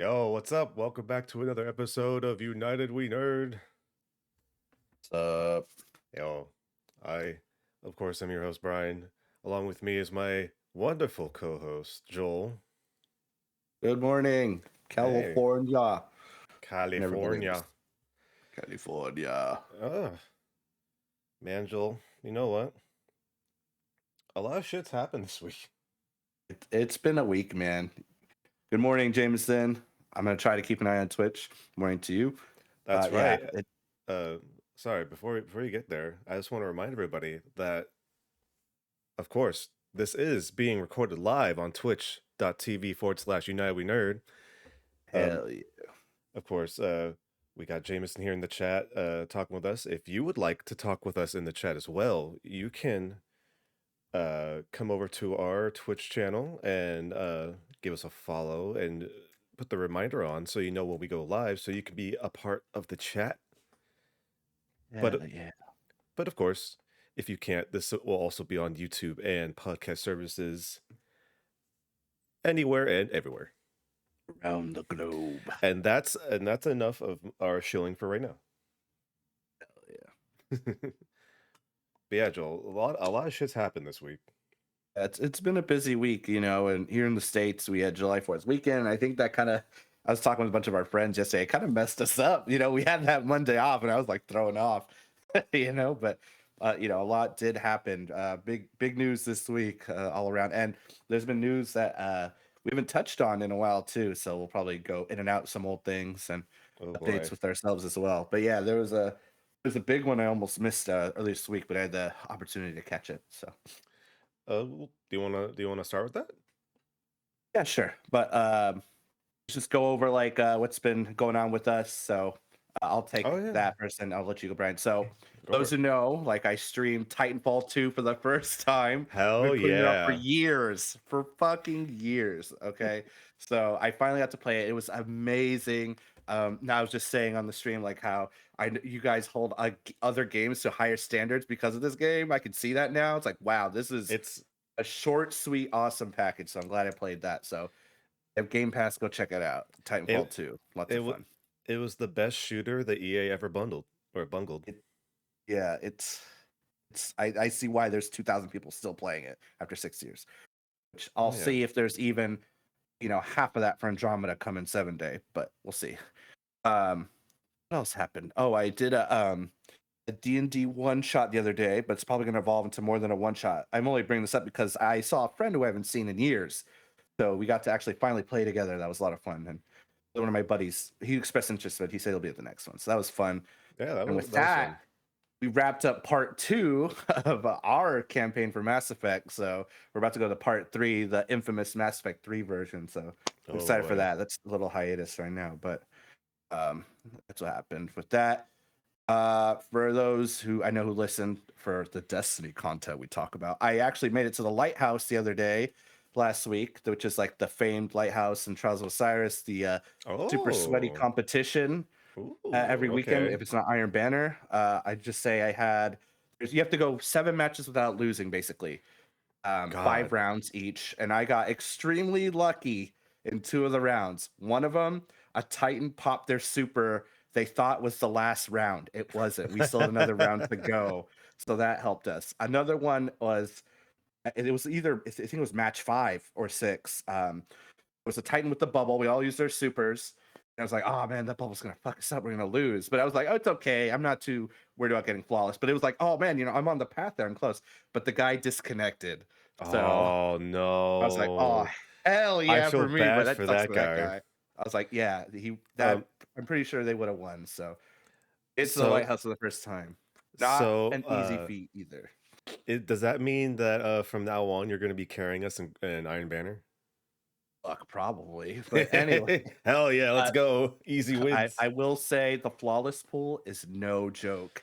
Yo, what's up? Welcome back to another episode of United We Nerd. Uh, Yo, I, of course, am your host, Brian. Along with me is my wonderful co host, Joel. Good morning, Hey, California. Never been there. California. California. Ugh, man, Joel, you know what? A lot of shit's happened this week. It's been a week, man. Good morning, Jameson. I'm gonna try to keep an eye on Twitch. Morning to you. That's Yeah. right. Sorry, before you get there, I just want to remind everybody that, of course, this is being recorded live on twitch.tv/United We Nerd. Hell yeah. Of course, we got Jameson here in the chat talking with us. If you would like to talk with us in the chat as well, you can come over to our Twitch channel and give us a follow and put the reminder on so you know when we go live so you can be a part of the chat. Hell yeah. But of course, if you can't, this will also be on YouTube and podcast services anywhere and everywhere. Around the globe. And that's enough of our shilling for right now. Hell yeah. But yeah, Joel, a lot of shit's happened this week. It's been a busy week, and here in the States we had July 4th weekend. And I think that I was talking with a bunch of our friends yesterday. It kind of messed us up. We had that Monday off and I was like thrown off, but a lot did happen. Big news this week all around. And there's been news that we haven't touched on in a while too. So we'll probably go in and out some old things and updates with ourselves as well. But yeah, there's a big one I almost missed earlier this week, but I had the opportunity to catch it. So Do you wanna start with that? yeah, sure. But just go over what's been going on with us. So I'll take that first, and I'll let you go, Brian. So those who know, I streamed Titanfall 2 for the first time. Hell I've been putting it up yeah. for fucking years. Okay, so I finally got to play it. It was amazing. Now I was just saying on the stream how you guys hold other games to higher standards because of this game. I can see that now. It's like, wow, it's a short, sweet, awesome package. So I'm glad I played that. So if Game Pass, go check it out. Titanfall 2. Lots of fun. It was the best shooter that EA ever bungled. I see why there's 2,000 people still playing it after 6 years. Which I'll see if there's even, half of that for Andromeda coming 7-day, but we'll see. What else happened? Oh, I did a D&D one-shot the other day, but it's probably going to evolve into more than a one-shot. I'm only bringing this up because I saw a friend who I haven't seen in years. So we got to actually finally play together. That was a lot of fun. And one of my buddies, he expressed interest, but he said he'll be at the next one. So that was fun. Yeah, and with that, we wrapped up part 2 of our campaign for Mass Effect. So we're about to go to part 3, the infamous Mass Effect 3 version. So I'm excited for that. That's a little hiatus right now, but that's what happened with that. For those who I know who listen for the Destiny content we talk about, I actually made it to the Lighthouse the other day, last week, which is the famed Lighthouse in Trials of Osiris, the super sweaty competition every weekend. If it's not Iron Banner, I just say you have to go 7 matches without losing, basically, 5 rounds each, and I got extremely lucky in 2 of the rounds. One of them, a Titan popped their super. They thought was the last round. It wasn't. We still had another round to go, so that helped us. Another one was, it was either, I think it was match 5 or 6. It was a Titan with the bubble. We all used their supers. And I was like, oh man, that bubble's gonna fuck us up. We're gonna lose. But I was like, oh, it's okay. I'm not too worried about getting flawless. But it was like, oh man, I'm on the path there. I'm close. But the guy disconnected. So oh no. I was like, oh hell yeah, I feel for me. bad But that for sucks that for guy. that guy. I was like, yeah, I'm pretty sure they would have won. So it's the Lighthouse for the first time. Not an easy feat either. Does that mean that from now on you're going to be carrying us in Iron Banner? Fuck, probably. But anyway, hell yeah, let's go. Easy wins. I will say the flawless pool is no joke.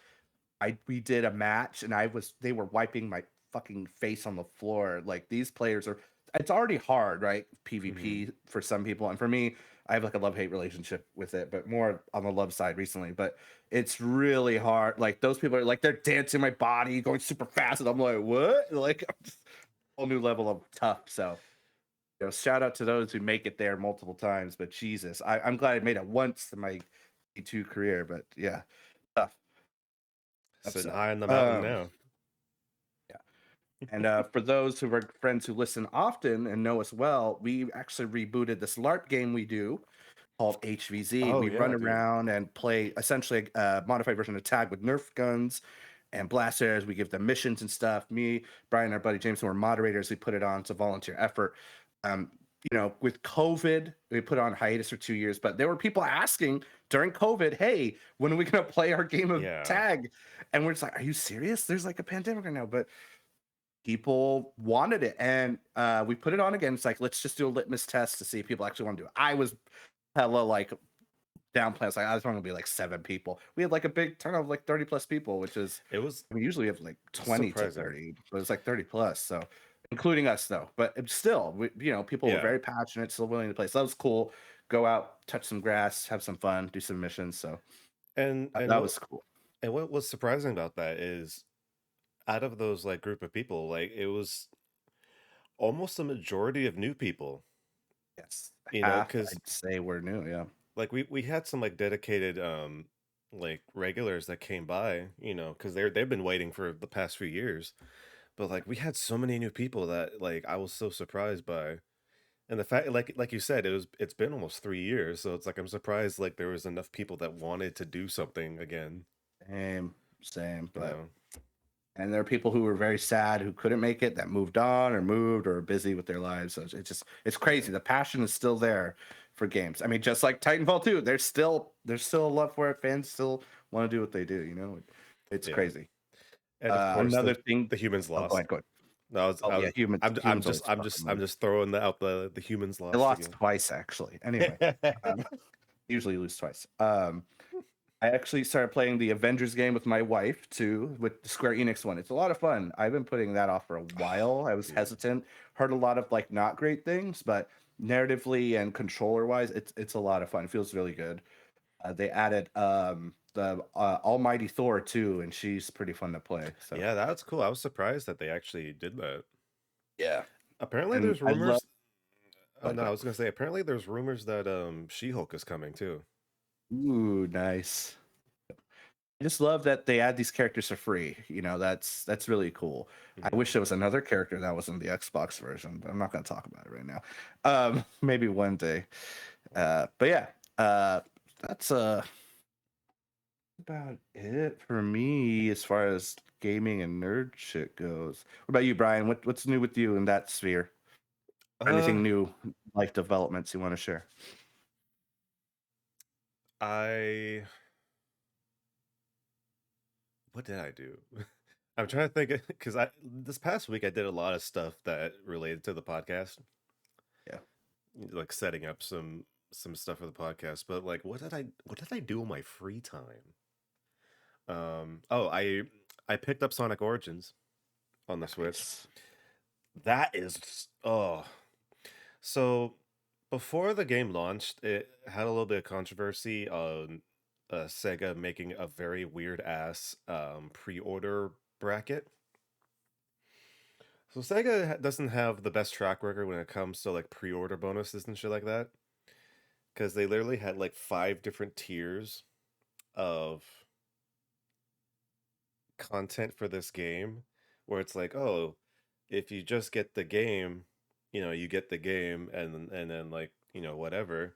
We did a match and they were wiping my fucking face on the floor. These players it's already hard, right? PvP for some people, and for me, I have a love-hate relationship with it, but more on the love side recently. But it's really hard. Those people are they're dancing my body, going super fast, and I'm like, what? A whole new level of tough. So shout out to those who make it there multiple times. But Jesus, I'm glad I made it once in my E2 career. But yeah, tough. That's Sitting tough. high on the mountain now. Yeah. And for those who are friends who listen often and know us well, we actually rebooted this LARP game we do called HVZ. Oh We run yeah, dude. around and play essentially a modified version of tag with Nerf guns and blasters. We give them missions and stuff. Me, Brian, our buddy Jameson were moderators. We put it on. It's a volunteer effort. Um, with COVID, we put it on hiatus for 2 years, but there were people asking during COVID, hey, when are we going to play our game of Yeah. tag? And we're just like, are you serious? There's like a pandemic right now. But people wanted it. And we put it on again. It's like, let's just do a litmus test to see if people actually want to do it. I was hella like downplay. Like I was going to be like 7 people. We had like a big turnout of like 30 plus people, which is It was we usually have like 20 to surprising. 30, but it's like 30 plus. So including us though, but it's still, people were Yeah. very passionate, still willing to play. So that was cool. Go out, touch some grass, have some fun, do some missions. So And and that what was cool. and what was surprising about that is out of those like group of people, like it was almost a majority of new people, Yes, half because I'd say we're new. Yeah, like we had some like dedicated like regulars that came by, because they've been waiting for the past few years. But like we had so many new people that like I was so surprised by. And the fact like you said, it's been almost 3 years, so it's like I'm surprised like there was enough people that wanted to do something again, same. you But know. and there are people who were very sad who couldn't make it, that moved on or moved or are busy with their lives. So it's Yeah. crazy. The passion is still there for games. I mean, just like Titanfall 2, there's still a love for it. Fans still want to do what they do. It's Yeah. crazy. And of course Another thing. the humans Oh, go lost. ahead. Go ahead. No, Oh yeah, humans always I'm fucking. just throwing out the humans They lost lost again. twice actually. Anyway, um, usually lose twice. I actually started playing the Avengers game with my wife too, with the Square Enix one. It's a lot of fun. I've been putting that off for a while. I was Dude. hesitant, heard a lot of like not great things, but narratively and controller wise, it's a lot of fun. It feels really good. They added the Almighty Thor too, and she's pretty fun to play. So Yeah, that's cool. I was surprised that they actually did that. yeah, Apparently and there's I love. rumors. Oh Oh, no, go I ahead. was gonna say apparently there's rumors that She-Hulk is coming too. Ooh, nice. I just love that they add these characters for free. That's really cool. I Mhm. wish there was another character that was in the Xbox version, but I'm not going to talk about it right now. Maybe one day. But yeah, that's about it for me as far as gaming and nerd shit goes. What about you, Brian? What's new with you in that sphere? Or Uh anything new, life developments you want to share? I what did I do? I'm trying to think because I this past week I did a lot of stuff that related to the podcast, Yeah. like setting up some stuff for the podcast. But like, what did I do in my free time? Oh, I picked up Sonic Origins on the Switch. Nice. That is so before the game launched, it had a little bit of controversy on Sega making a very weird ass pre-order bracket. So Sega doesn't have the best track record when it comes to like pre-order bonuses and shit like that, because they literally had like 5 different tiers of content for this game, where it's like, oh, if you just get the game, you get the game, and then like whatever.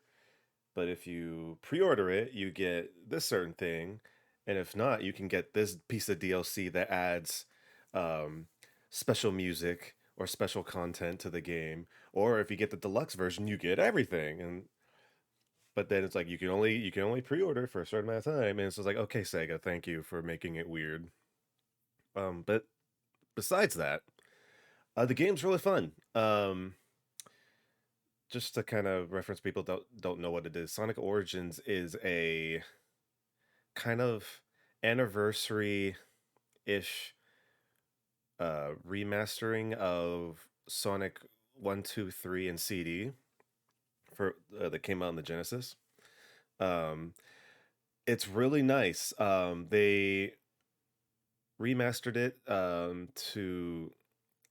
But if you pre-order it, you get this certain thing, and if not, you can get this piece of DLC that adds um, special music or special content to the game. Or if you get the deluxe version, you get everything. And but then it's like you can only pre-order for a certain amount of time, and it's just like, okay, Sega, thank you for making it weird. But besides that, the game's really fun. Just to kind of reference people don't know what it is. Sonic Origins is a kind of anniversary ish remastering of Sonic 1, 2, 3 and CD for that came out in the Genesis. Um, it's really nice. They remastered it to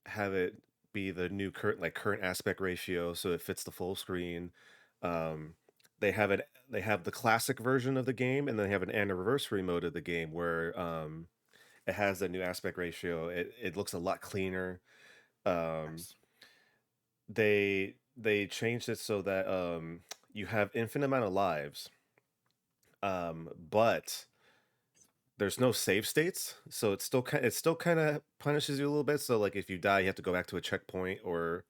have it be the new current aspect ratio, so it fits the full screen. Um, they have the classic version of the game, and then they have an anniversary mode of the game where it has a new aspect ratio. It looks a lot cleaner. Um, Nice. they changed it so that you have infinite amount of lives, but there's no save states, so it still kind of punishes you a little bit. So like if you die, you have to go back to a checkpoint or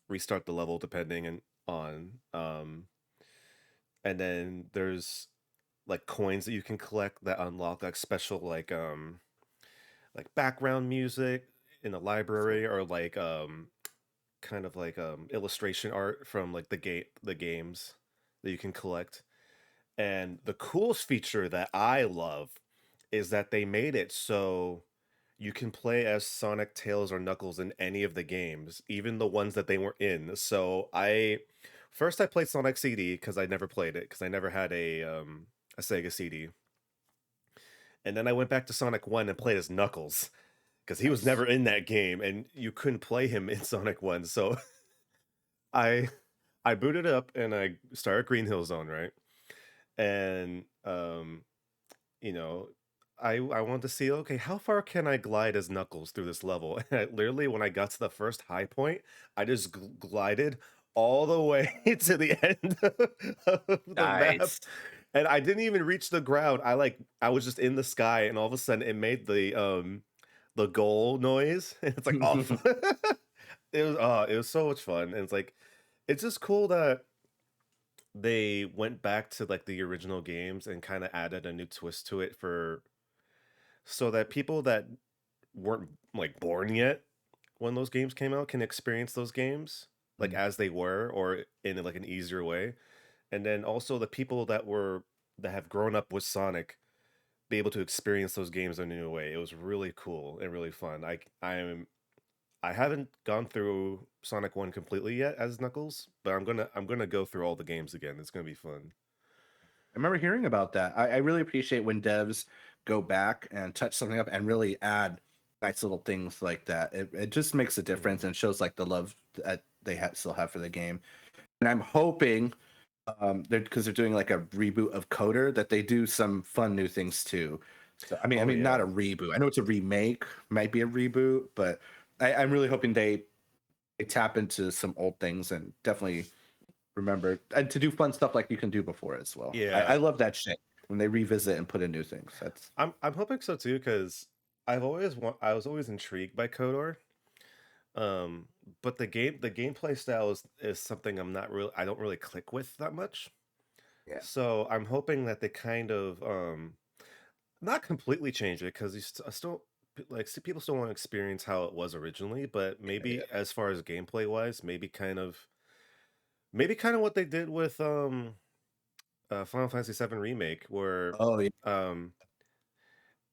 restart the level depending on and then there's like coins that you can collect that unlock like special like background music in the Sweet. library or like kind of like illustration art from like the games that you can collect. And the coolest feature that I love is that they made it so you can play as Sonic, Tails, or Knuckles in any of the games, even the ones that they were in. So I played Sonic CD because I never played it because I never had a Sega CD, and then I went back to Sonic 1 and played as Knuckles because he was Nice. never in that game and you couldn't play him in Sonic 1. So I I booted up and I started Green Hill Zone, right? And you know, I wanted to see, okay, how far can I glide as Knuckles through this level? And literally, when I got to the first high point, I just glided all the way to the end of the map, Nice. and I didn't even reach the ground. I was just in the sky, and all of a sudden, it made the goal noise, and it's like off. It was so much fun, and it's like it's just cool that they went back to like the original games and kind of added a new twist to it for so that people that weren't like born yet when those games came out can experience those games like Mm. as they were or in like an easier way. And then also the people that have grown up with Sonic be able to experience those games in a new way. It was really cool and really fun. I haven't gone through Sonic 1 completely yet as Knuckles, but I'm gonna go through all the games again. It's gonna be fun. I remember hearing about that. I really appreciate when devs go back and touch something up and really add nice little things like that. It just makes a Mhm. difference and shows like the love that they still have for the game. And I'm hoping they're because they're doing like a reboot of Coder that they do some fun new things too. So I Oh mean not yeah. a reboot. I know it's a remake, might be a reboot, but I'm really hoping they tap into some old things and definitely remember and to do fun stuff like you can do before as well. I Yeah. love that shit when they revisit and put in new things. That's I'm hoping so too because I was always intrigued by KOTOR. Um, but the gameplay style is something I don't really click with that much. yeah. So I'm hoping that they kind of not completely change it because still people still want to experience how it was originally, but Yeah. maybe as far as gameplay wise, maybe kind of what they did with Final Fantasy VII Remake, where Oh yeah. um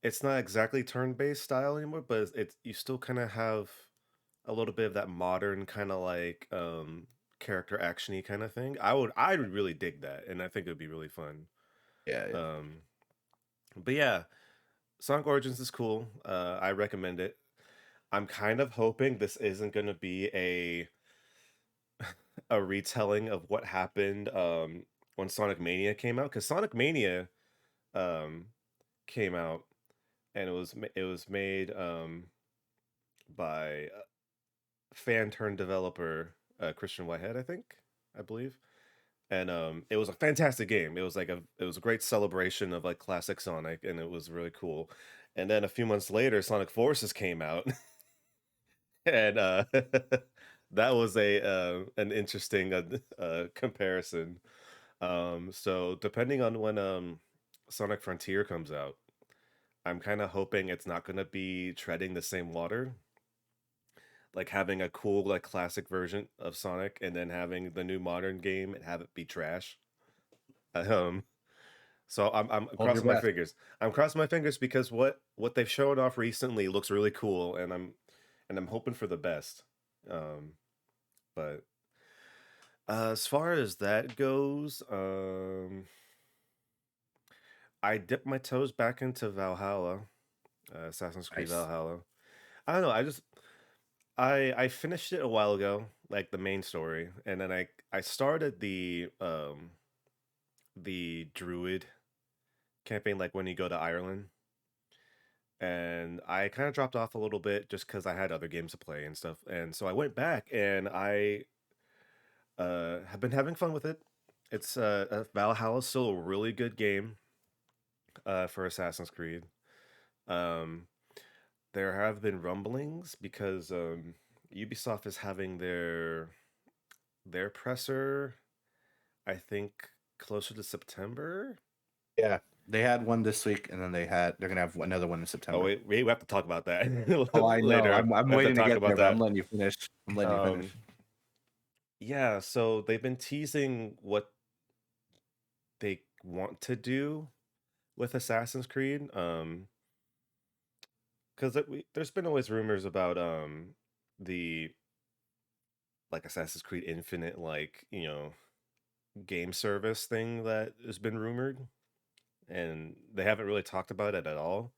it's not exactly turn-based style anymore, but you still kind of have a little bit of that modern kind of like character actiony kind of thing. I would really dig that, and I think it would be really fun. Yeah. Yeah. Um, but yeah, Sonic Origins is cool. I recommend it. I'm kind of hoping this isn't going to be a retelling of what happened when Sonic Mania came out, because Sonic Mania um, came out and it was made by a fan turned developer Christian Whitehead, I believe. And it was a fantastic game. It was a great celebration of like classic Sonic, and it was really cool. And then a few months later, Sonic Forces came out, and that was a an interesting comparison. So depending on when Sonic Frontier comes out, I'm kind of hoping it's not going to be treading the same water, like having a cool like classic version of Sonic and then having the new modern game and have it be trash. Um, so I'm Hold your crossing my breath. fingers. I'm crossing my fingers because what they've shown off recently looks really cool, and I'm hoping for the best. Um, but as far as that goes, I dipped my toes back into Valhalla, Assassin's Creed Nice. Valhalla. I don't know. I finished it a while ago, like the main story, and then I started the druid campaign, like when you go to Ireland, and I kind of dropped off a little bit just because I had other games to play and stuff, and so I went back and I have been having fun with it. It's Valhalla's still a really good game for Assassin's Creed. Um, there have been rumblings because Ubisoft is having their presser, I think, closer to September. Yeah, they had one this week, and then they're gonna have another one in Oh September. wait, we have to talk about that Oh, I know. later. I'm We have to waiting to talk get about there, but I'm that. letting you finish. I'm letting you finish. Um, yeah, so they've been teasing what they want to do with Assassin's Creed. Because there's been always rumors about the like Assassin's Creed Infinite, like game service thing that has been rumored, and they haven't really talked about it at all.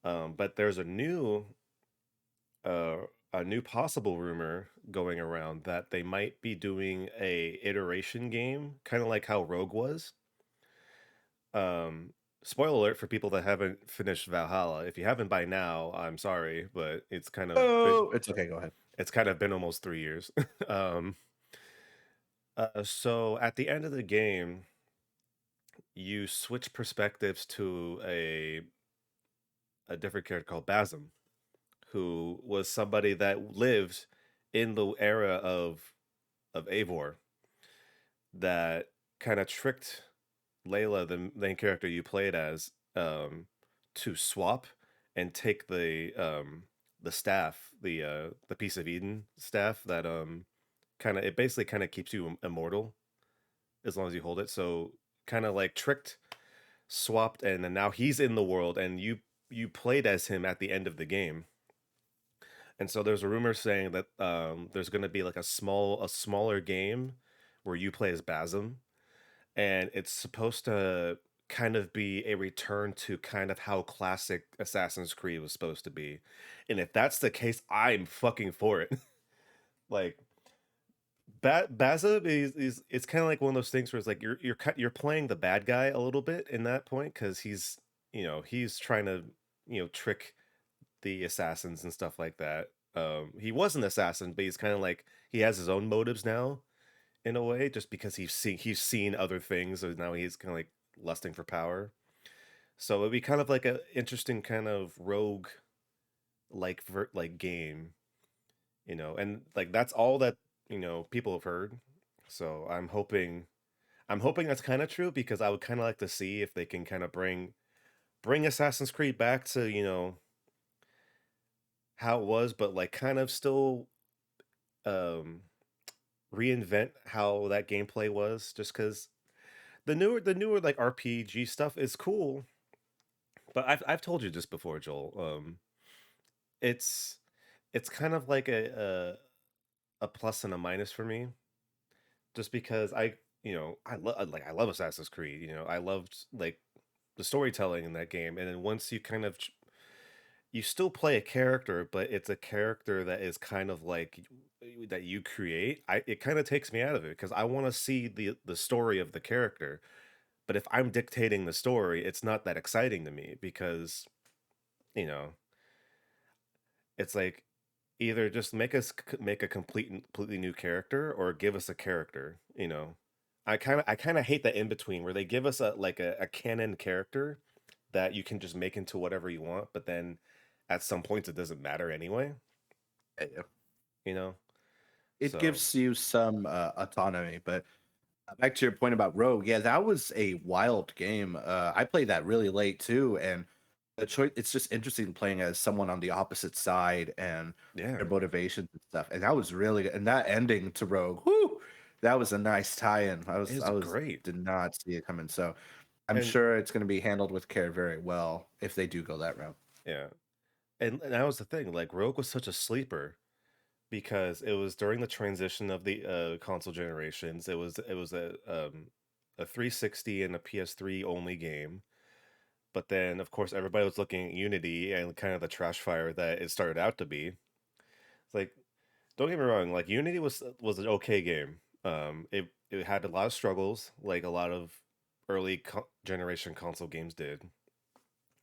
But there's uh, a new possible rumor going around that they might be doing a iteration game, kind of like how Rogue was. Um, Spoiler alert for people that haven't finished Valhalla. If you haven't by now, I'm sorry, but Oh, it's okay. Go ahead. it's kind of been almost 3 years. um, so at the end of the game, you switch perspectives to a different character called Basm, who was somebody that lived in the era of Eivor, that kind of tricked Layla, the main character you played as, to swap and take the staff, the piece of Eden staff that kind of it basically kind of keeps you immortal as long as you hold it. So kind of like tricked, swapped, and then now he's in the world, and you played as him at the end of the game. And so there's a rumor saying that there's going to be like a smaller game where you play as Basm, and it's supposed to kind of be a return to kind of how classic Assassin's Creed was supposed to be. And if that's the case, I'm fucking for it. Like Baza is it's kind of like one of those things where it's like you're playing the bad guy a little bit in that point, because he's trying to trick the assassins and stuff like that. He was an assassin, but he's kind of like he has his own motives now in a way, just because he's seen other things, so now he's kind of like lusting for power. So it'd be kind of like a interesting kind of rogue like game, and like that's all that people have heard. So I'm hoping that's kind of true, because I would kind of like to see if they can kind of bring Assassin's Creed back to how it was, but like kind of still um reinvent how that gameplay was, just because the newer like RPG stuff is cool, but I've told you this before, Joel. It's it's kind of like a plus and a minus for me, just because I love Assassin's Creed. I loved like the storytelling in that game, and then once you kind of you still play a character, but it's a character that is kind of like that you create. It kind of takes me out of it, because I want to see the story of the character. But if I'm dictating the story, it's not that exciting to me, because you know it's like either just make a completely new character, or give us a character. I kind of hate that in between, where they give us a canon character that you can just make into whatever you want, but then at some points it doesn't matter anyway. Yeah. You know, It so gives you some autonomy, but back to your point about Rogue, yeah, that was a wild game. I played that really late too, and the choice it's just interesting playing as someone on the opposite side and yeah, their motivations and stuff. And that was really good. And that ending to Rogue, whoo, that was a nice tie-in. it's I was great. did not see it coming. So I'm And sure it's going to be handled with care very well if they do go that route. yeah, and that was the thing. Like Rogue was such a sleeper, because it was during the transition of the console generations. It was a 360 and a PS3 only game. But then, of course, everybody was looking at Unity and kind of the trash fire that it started out to be. It's like don't get me wrong, like Unity was an okay game. It had a lot of struggles, like a lot of early generation console games did.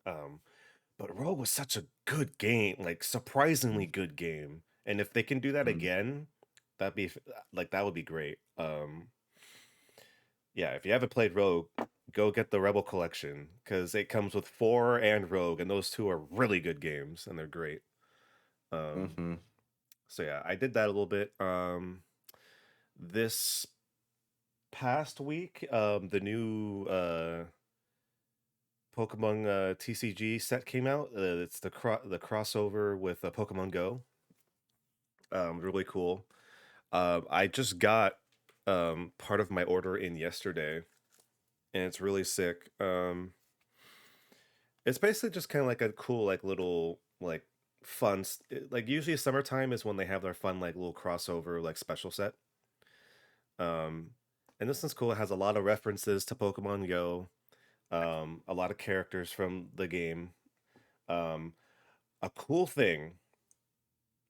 Um, but Rogue was such a good game, like surprisingly good game. And if they can do that Mm-hmm. again, that'd be like that would be great. Yeah, if you haven't played Rogue, go get the Rebel Collection because it comes with 4 and Rogue, and those two are really good games and they're great. Um, Mm-hmm. so yeah, I did that a little bit. This past week, the new Pokemon TCG set came out. It's the crossover with Pokemon Go. Really cool. I just got part of my order in yesterday, and it's really sick. It's basically just kind of like a cool, like little, like fun. Like usually summertime is when they have their fun, like little crossover, like special set. Um, and this one's cool. It has a lot of references to Pokemon Go. A lot of characters from the game. Um, a cool thing.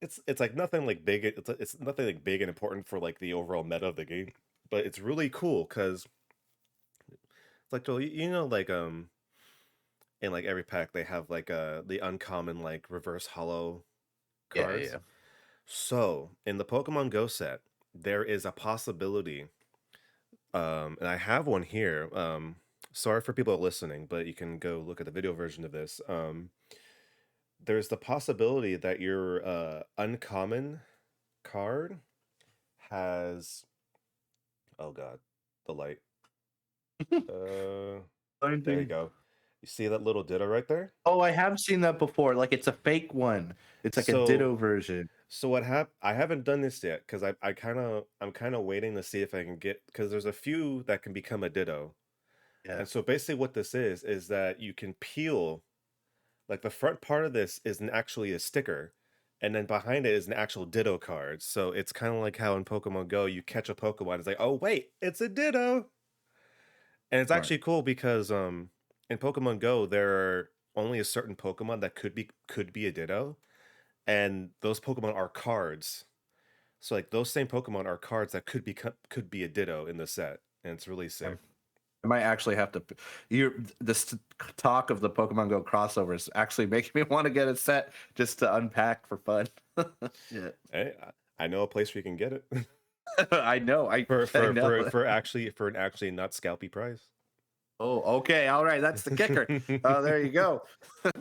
It's like nothing like big. It's nothing like big and important for like the overall meta of the game, but it's really cool because like Joel, you know like in like every pack they have like the uncommon like reverse hollow Yeah, cards. yeah. So in the Pokemon Go set, there is a possibility, and I have one here. Sorry for people listening, but you can go look at the video version of this. There's the possibility that your uncommon card has, oh god, the light. Uh, there you Finding. go. You see that little ditto right there? Oh, I have seen that before. Like it's a fake one. It's like a So Ditto version. So what I haven't done this yet because I'm kind of waiting to see if I can get because there's a few that can become a ditto. Yeah. And so basically what this is that you can peel like the front part of this isn't actually a sticker and then behind it is an actual ditto card. So it's kind of like how in Pokemon Go you catch a Pokemon, it's like, "Oh wait, it's a ditto." And it's Smart. actually cool because in Pokemon Go there are only a certain Pokemon that could be a ditto, and those Pokemon are cards. So like those same Pokemon are cards that could be a Ditto in the set, and it's really Um, sick. I might actually have to. You this talk of the Pokemon Go crossovers actually making me want to get a set just to unpack for fun. Yeah, Hey, I know a place where you can get it I know. I know. for an actually not scalpy price. Oh, okay. All right. That's the kicker. There you go. But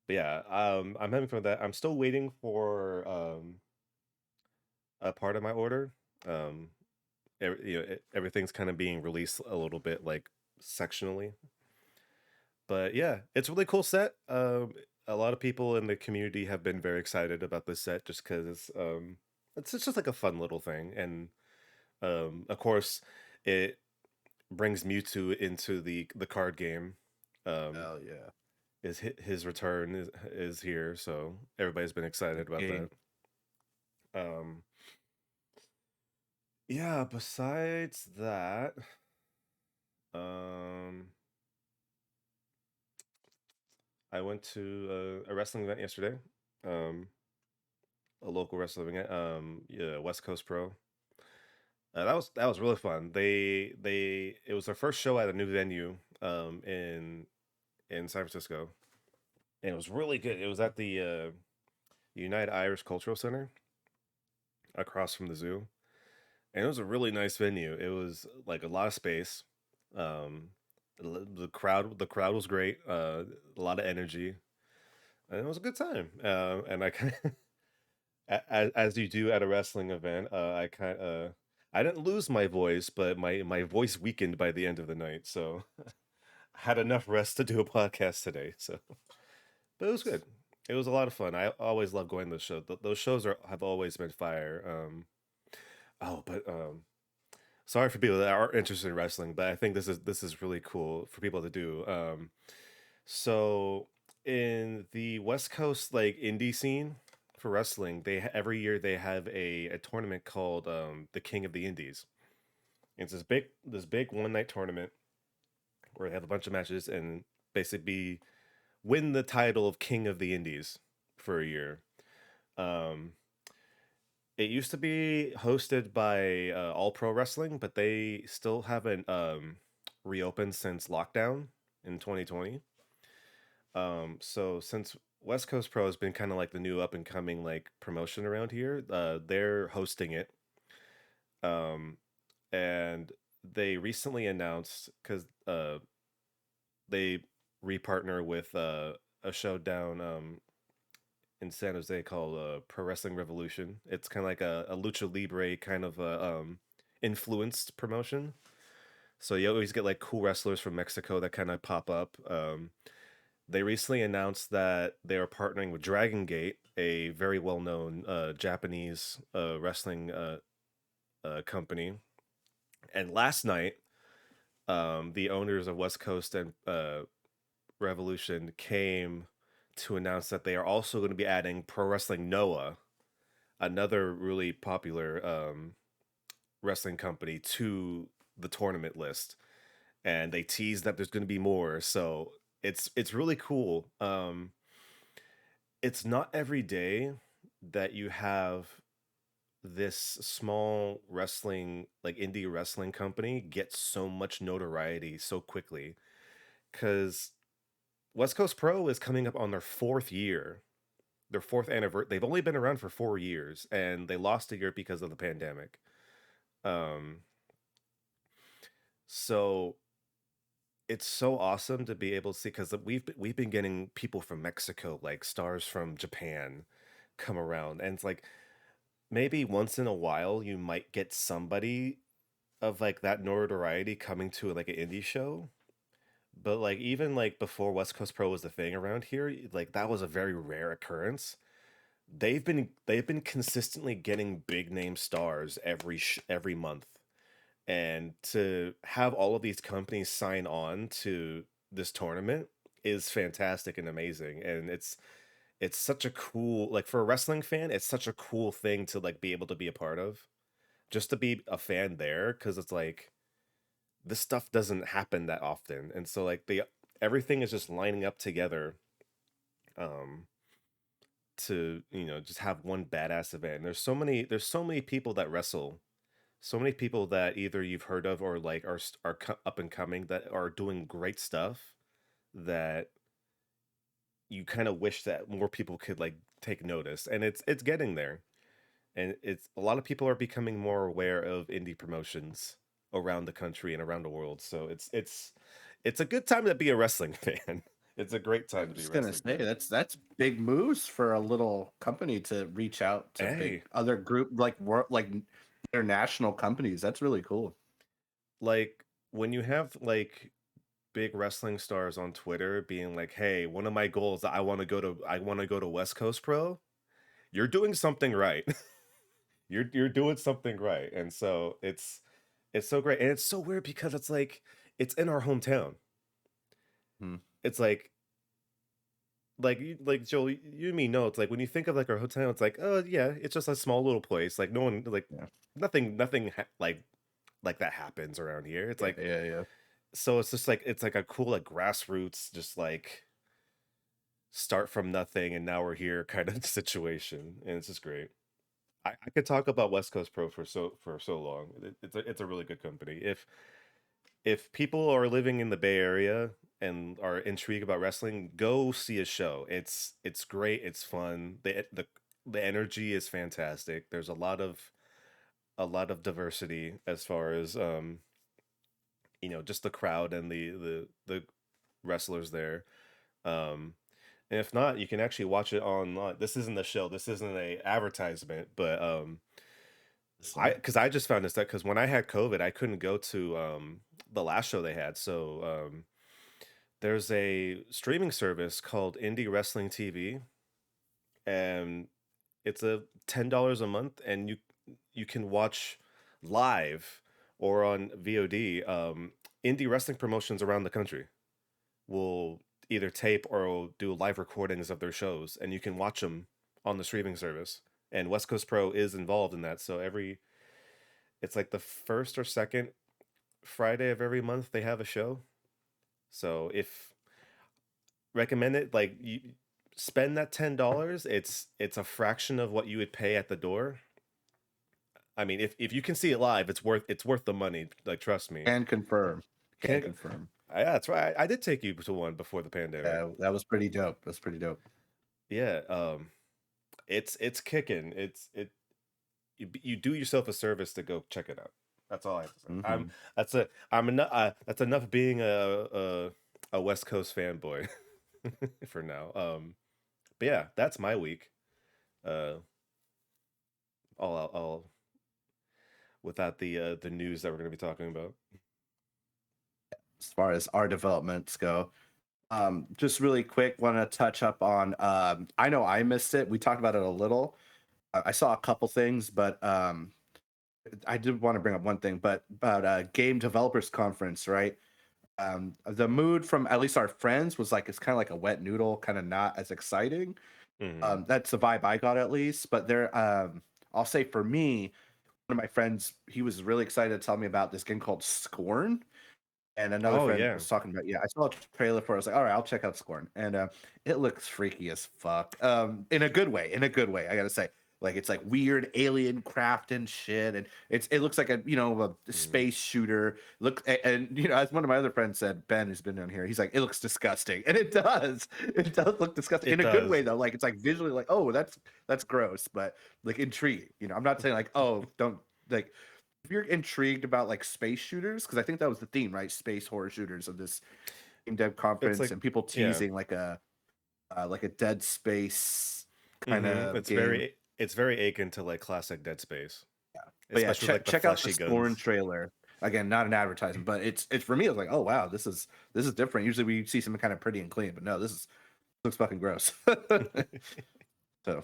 yeah, I'm having fun with that. I'm still waiting for a part of my order. Um, everything's kind of being released a little bit like sectionally. But yeah, it's a really cool set. A lot of people in the community have been very excited about this set just because it's just like a fun little thing, and of course, it brings Mewtwo into the card game. Um, Oh yeah. his return is here, so everybody's been excited about Game. that. Um, yeah. Besides that, um, I went to a wrestling event yesterday. Um, a local wrestling event. Yeah, West Coast Pro. That was really fun. It was their first show at a new venue in San Francisco, and it was really good. It was at the United Irish Cultural Center across from the zoo, and it was a really nice venue. It was like a lot of space. Um, the crowd was great. A lot of energy, and it was a good time. And I kind of as you do at a wrestling event, I didn't lose my voice, but my voice weakened by the end of the night. So I had enough rest to do a podcast today. So, but it was good. It was a lot of fun. I always love going to those shows. Those shows have always been fire. But sorry for people that are interested in wrestling, but I think this is really cool for people to do. So in the West Coast like indie scene for wrestling, every year they have a tournament called the King of the Indies. It's this big one night tournament where they have a bunch of matches and basically win the title of King of the Indies for a year. Um, It used to be hosted by All Pro Wrestling, but they still haven't reopened since lockdown in 2020. So since West Coast Pro has been kind of like the new up and coming like promotion around here, they're hosting it. Um, and they recently announced because they repartner with a show down in San Jose called Pro Wrestling Revolution. It's kind of like a lucha libre kind of influenced promotion. So you always get like cool wrestlers from Mexico that kind of pop up. They recently announced that they are partnering with Dragon Gate, a very well known Japanese wrestling company. And last night, the owners of West Coast and Revolution came to announce that they are also going to be adding Pro Wrestling Noah, another really popular wrestling company, to the tournament list. And they teased that there's going to be more, so it's really cool. It's not every day that you have this small wrestling like indie wrestling company get so much notoriety so quickly, because West Coast Pro is coming up on their fourth year, their fourth anniversary. They've only been around for 4 years, and they lost a year because of the pandemic. Um, so it's so awesome to be able to see, because we've been getting people from Mexico, like stars from Japan, come around, and it's like maybe once in a while you might get somebody of like that notoriety coming to like an indie show. But like even like before West Coast Pro was the thing around here, like that was a very rare occurrence. They've been consistently getting big name stars every month, and to have all of these companies sign on to this tournament is fantastic and amazing. And it's such a cool, like for a wrestling fan, it's such a cool thing to like be able to be a part of, just to be a fan there, because it's like this stuff doesn't happen that often. And so like the everything is just lining up together um to just have one badass event. And there's so many people that wrestle, so many people that either you've heard of or like are up and coming, that are doing great stuff, that you kind of wish that more people could like take notice. And it's getting there. And it's a lot of people are becoming more aware of indie promotions around the country and around the world. So it's a good time to be a wrestling fan. It's a great I time to was be a just gonna wrestling say fan. that's big moves for a little company to reach out to big Hey, other group like work like international companies. That's really cool. like when you have like big wrestling stars on Twitter being like, "Hey, one of my goals, I want to go to West Coast Pro." You're doing something right. You're doing something right. And so it's so great. And it's so weird because it's like it's in our hometown. Hmm. It's like Joel, you and me know, it's like when you think of like our hotel, it's like, oh yeah, it's just a small little place. Like no one, like Yeah. nothing like that happens around here. It's Yeah. like, Yeah. Yeah. so it's just like it's like a cool like grassroots, just like start from nothing and now we're here kind of situation, and it's just great. I could talk about West Coast Pro for so long. It's a really good company. If people are living in the Bay Area and are intrigued about wrestling, go see a show. It's great. It's fun. The energy is fantastic. There's a lot of diversity as far as just the crowd and the wrestlers there. Um, and if not, you can actually watch it online. This isn't the show. This isn't a advertisement, but I So, because I just found this out because when I had COVID, I couldn't go to the last show they had. So there's a streaming service called Indie Wrestling TV, and it's a $10 a month, and you can watch live or on VOD indie wrestling promotions around the country. Will either tape or will do live recordings of their shows, and you can watch them on the streaming service. And West Coast Pro is involved in that. So it's like the first or second Friday of every month they have a show. So if recommend it, like you spend that $10, it's a fraction of what you would pay at the door, I mean, if you can see it live, it's worth the money. Like, trust me. Can confirm. Can Can confirm. Yeah, that's right. I did take you to one before the pandemic. Yeah, that was pretty dope. That's pretty dope. Yeah, it's kicking. You do yourself a service to go check it out. That's all I have to say. Hmm. That's enough being a West Coast fanboy for now. But yeah, that's my week. Uh, all without the news that we're going to be talking about. As far as our developments go, just really quick, want to touch up on. I know I missed it. We talked about it a little. I saw a couple things, but I did want to bring up one thing, but about game developers conference, right? The mood from at least our friends was like it's kind of like a wet noodle, kind of not as exciting. Hmm. That's the vibe I got at least. But there, I'll say for me, one of my friends, he was really excited to tell me about this game called Scorn. And another Oh friend yeah, was talking about, yeah, I saw a trailer for it. I was like, all right, I'll check out Scorn. And it looks freaky as fuck. In a good way. In a good way, I gotta say. Like it's like weird alien craft and shit. And it looks like a hmm, space shooter. And as one of my other friends said, Ben, who's been down here, he's like, it looks disgusting. And it does. It does look disgusting. it In a good does. way though. Like it's like visually like, oh, that's gross, but like intriguing. I'm not saying like, oh, don't like if you're intrigued about like space shooters, because I think that was the theme, right? Space horror shooters of this game dev It's conference, like, and people yeah. teasing like a Dead Space kind of It's game. very akin to like classic Dead Space, But yeah, especially like the check out the fleshy Scorn guns. trailer. Again, not an advertisement, but it's for me. I was like, oh wow, this is different. Usually we see something kind of pretty and clean, but no, this looks fucking gross. So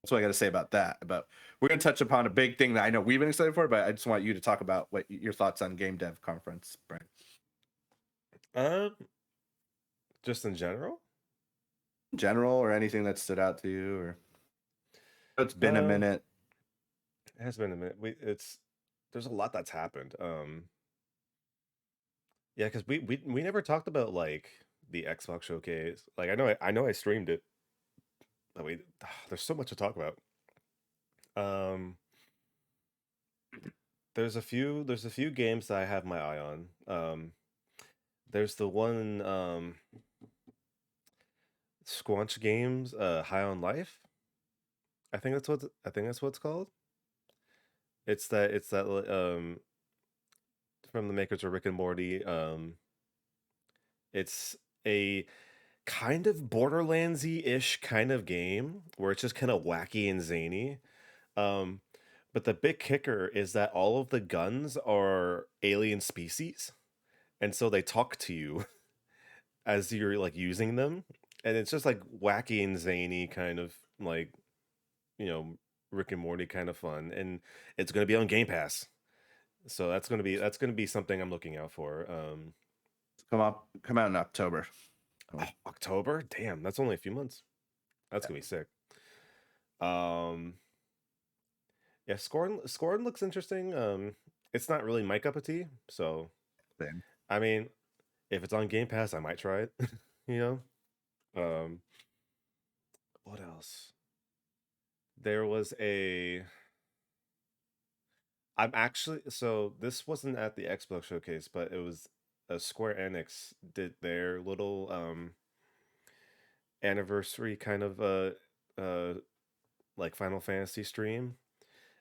that's what I got to say about that. But we're gonna touch upon a big thing that I know we've been excited for, but I just want you to talk about what your thoughts on game dev conference, Brian. um, just in general. General or anything that stood out to you, or it's been a Um, minute. it has been a minute. There's a lot that's happened. Yeah, because we never talked about like the Xbox showcase. Like I know I streamed it, but there's so much to talk about. Um, there's a few games that I have my eye on. There's the one Squanch Games, High on Life. I think that's what it's called. It's that from the makers of Rick and Morty. It's a kind of Borderlandsy-ish kind of game where it's just kind of wacky and zany. Um, but the big kicker is that all of the guns are alien species, and so they talk to you as you're like using them, and it's just like wacky and zany, kind of like you know Rick and Morty kind of fun, and it's gonna be on Game Pass, so that's gonna be something I'm looking out for. Come out in October. Oh, October, damn, that's only a few months. That's gonna be sick. Um, yeah, Scorn looks interesting. It's not really my cup of tea, so Then I mean, if it's on Game Pass, I might try it. you know. Um, what else? There was a. I'm actually so this wasn't at the Xbox showcase, but it was a Square Enix did their little anniversary kind of uh like Final Fantasy stream,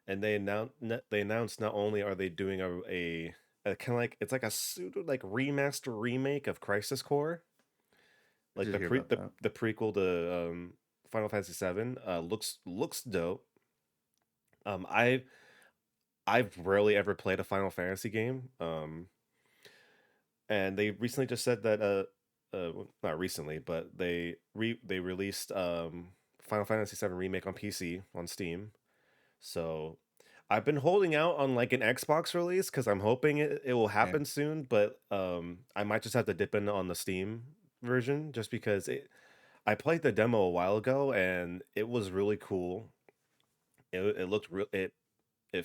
and they announced not only are they doing a kind of like it's like a pseudo like remaster remake of Crisis Core, I like did hear about that. the prequel to Final Fantasy 7. Looks dope. Um, I I've rarely ever played a Final Fantasy game. And they recently just said that well, not recently, but they released Final Fantasy 7 remake on PC on Steam. So I've been holding out on like an Xbox release because I'm hoping it will Yeah, happen soon, but I might just have to dip in on the Steam version just because I played the demo a while ago and it was really cool. It looked real it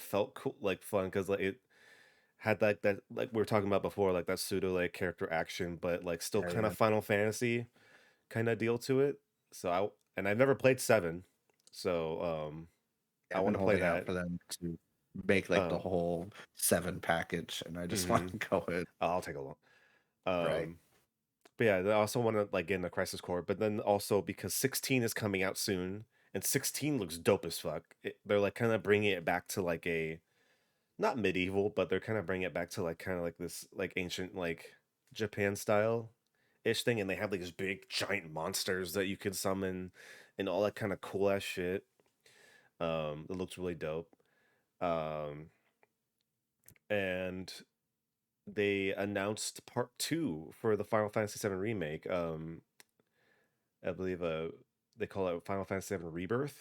felt cool like fun because like it had like that like we were talking about before, like that pseudo like character action, but like still yeah, kind yeah. of Final Fantasy kind of deal to it. So I've never played 7, so I I've been want to play holding out that. for them to make like the Um, whole 7 package, and I just want mhm. to go in. I'll take a look. Right. But yeah, they also want to like get in the Crisis Core, but then also because 16 is coming out soon, and 16 looks dope as fuck. They're like kind of bringing it back to like a not medieval, but they're kind of bringing it back to like kind of like this like ancient like Japan style ish thing, and they have like these big giant monsters that you can summon and all that kind of cool ass shit. It looks really dope. Um, and they announced part two for the Final Fantasy VII remake. I believe they call it Final Fantasy VII Rebirth,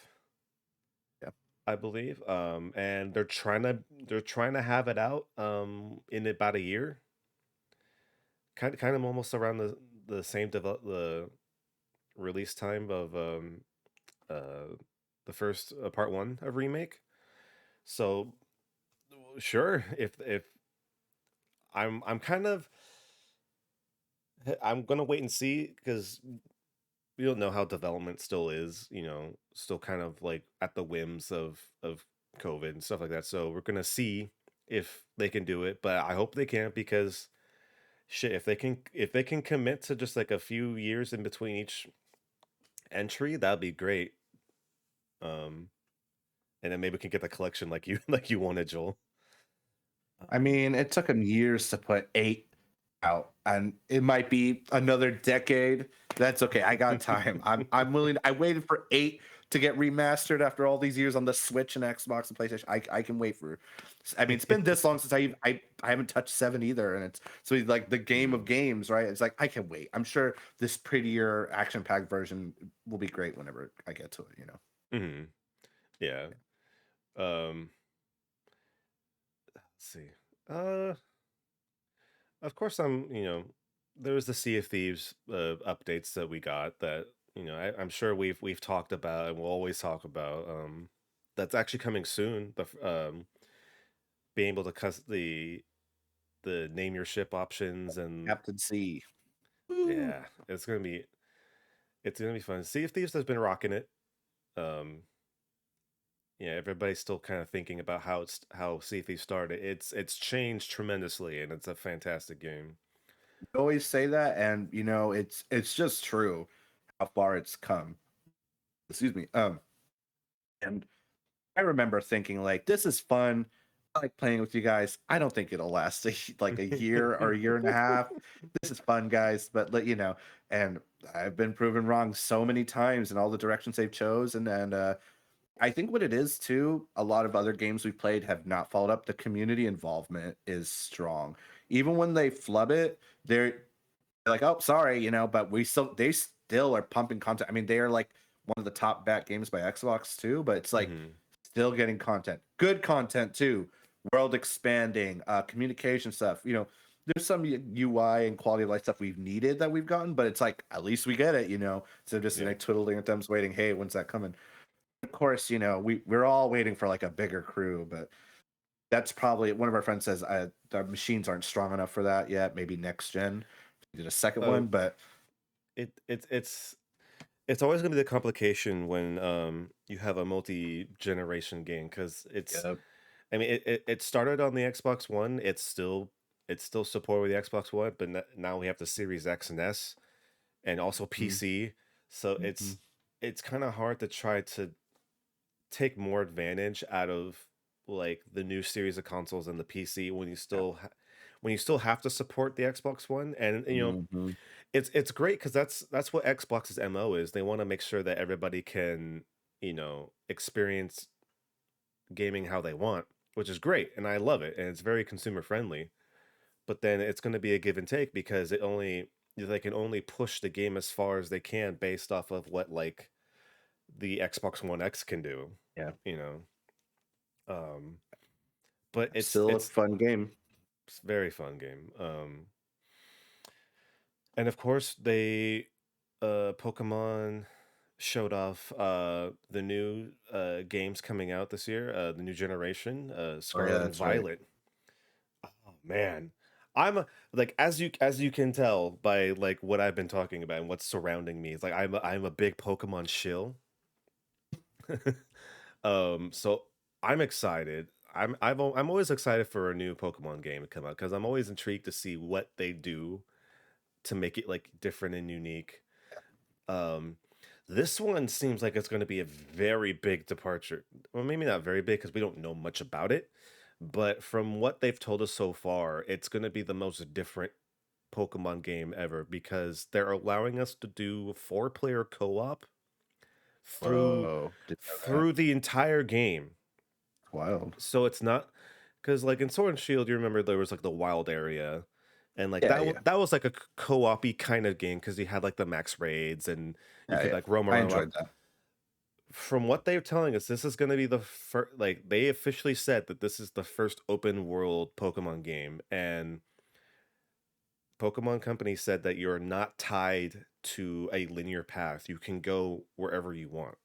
Yeah. I believe. And they're trying to have it out in about a year. Kind of almost around the same the release time of uh the first part one of remake. So sure, if I'm kind of I'm gonna wait and see because we don't know how development still is, still kind of like at the whims of COVID and stuff like that. So we're gonna see if they can do it, but I hope they can because shit, if they can commit to just like a few years in between each entry, that'd be great. Um, and then maybe we can get the collection like you like you wanted, Joel. I Um, mean, it took them years to put 8 out, and it might be another decade. That's okay. I got time. I'm willing. I waited for 8 to get remastered after all these years on the Switch and Xbox and PlayStation. I can wait for. I mean, it's been this long since I haven't touched 7 either, and it's so like the game of mm, games, right? It's like I can wait. I'm sure this prettier action packed version will be great whenever I get to it. mhm, yeah. Um, let's see. Uh, of course, there was the Sea of Thieves updates that we got that I'm sure we've talked about and we'll always talk about. That's actually coming soon. Being able to cuss the name your ship options and Captain C. Woo. yeah, it's gonna be fun. Sea of Thieves has been rocking it. Um, yeah, everybody's still kind of thinking about how Sea of Thieves started. It's changed tremendously, and it's a fantastic game. Always say that, and it's just true how far it's come. Excuse me. And I remember thinking like, this is fun. I like playing with you guys. I don't think it'll last like a year or a year and a half. This is fun, guys. But and I've been proven wrong so many times in all the directions they've chosen. And I think what it is too, a lot of other games we've played have not followed up. The community involvement is strong. Even when they flub it, they're like, oh, sorry, but they still are pumping content. I mean, they are like one of the top back games by Xbox too, but it's like Hmm. still getting content, good content too, world expanding, communication stuff. There's some UI and quality of life stuff we've needed that we've gotten, but it's like at least we get it, instead of just Yeah. like twiddling our thumbs waiting. Hey, when's that coming? Of course, we're all waiting for like a bigger crew, but that's probably one of our friends says the machines aren't strong enough for that yet. Maybe next gen did a second one, Oh, but it's always gonna be the complication when you have a multi-generation game because it's yeah. I mean it started on the Xbox One. It's still supported with the Xbox One, but now we have the Series X and S and also PC. So Mm-hmm. it's kind of hard to try to take more advantage out of like the new series of consoles and the PC when you still have to support the Xbox One. And Mm-hmm. it's great because that's what Xbox's MO is. They want to make sure that everybody can experience gaming how they want, which is great, and I love it, and it's very consumer friendly. But then it's going to be a give and take because they can only push the game as far as they can based off of what like the Xbox One X can do, Yeah. you know. Um, but it's Still a it's fun game. it's a very fun game. And of course they Pokemon showed off the new games coming out this year, the new generation, Oh yeah, Scarlet and that's right. Violet. Oh man. Like as you can tell by like what I've been talking about and what's surrounding me. It's like I'm a big Pokemon shill. So I'm excited. I'm always excited for a new Pokemon game to come out because I'm always intrigued to see what they do to make it like different and unique. Um, this one seems like it's going to be a very big departure. Well, maybe not very big because we don't know much about it, but from what they've told us so far, it's going to be the most different Pokemon game ever because they're allowing us to do four-player co-op through Whoa, didn't know that. through the entire game. Wild. So it's not because like in Sword and Shield, you remember there was like the wild area, and like Yeah, yeah, that was like a co-op-y kind of game because you had like the max raids and you yeah, could yeah. like roam I around. enjoyed that. From what they're telling us, this is going to be the first. Like they officially said that this is the first open world Pokemon game, and Pokemon Company said that you're not tied to a linear path. You can go wherever you want.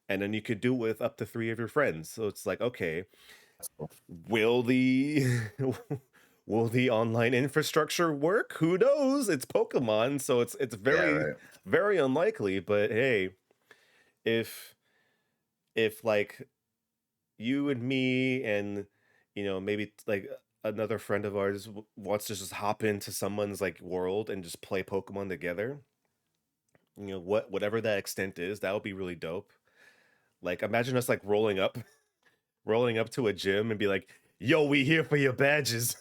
And then you could do it with up to three of your friends. So it's like, okay, That's cool. will the will the online infrastructure work? Who knows? It's Pokemon, so it's Yeah, very right. very unlikely. But hey, if like you and me and maybe like another friend of ours wants to just hop into someone's like world and just play Pokemon together, whatever that extent is, that would be really dope. Like imagine us like rolling up to a gym and be like, "Yo, we here for your badges."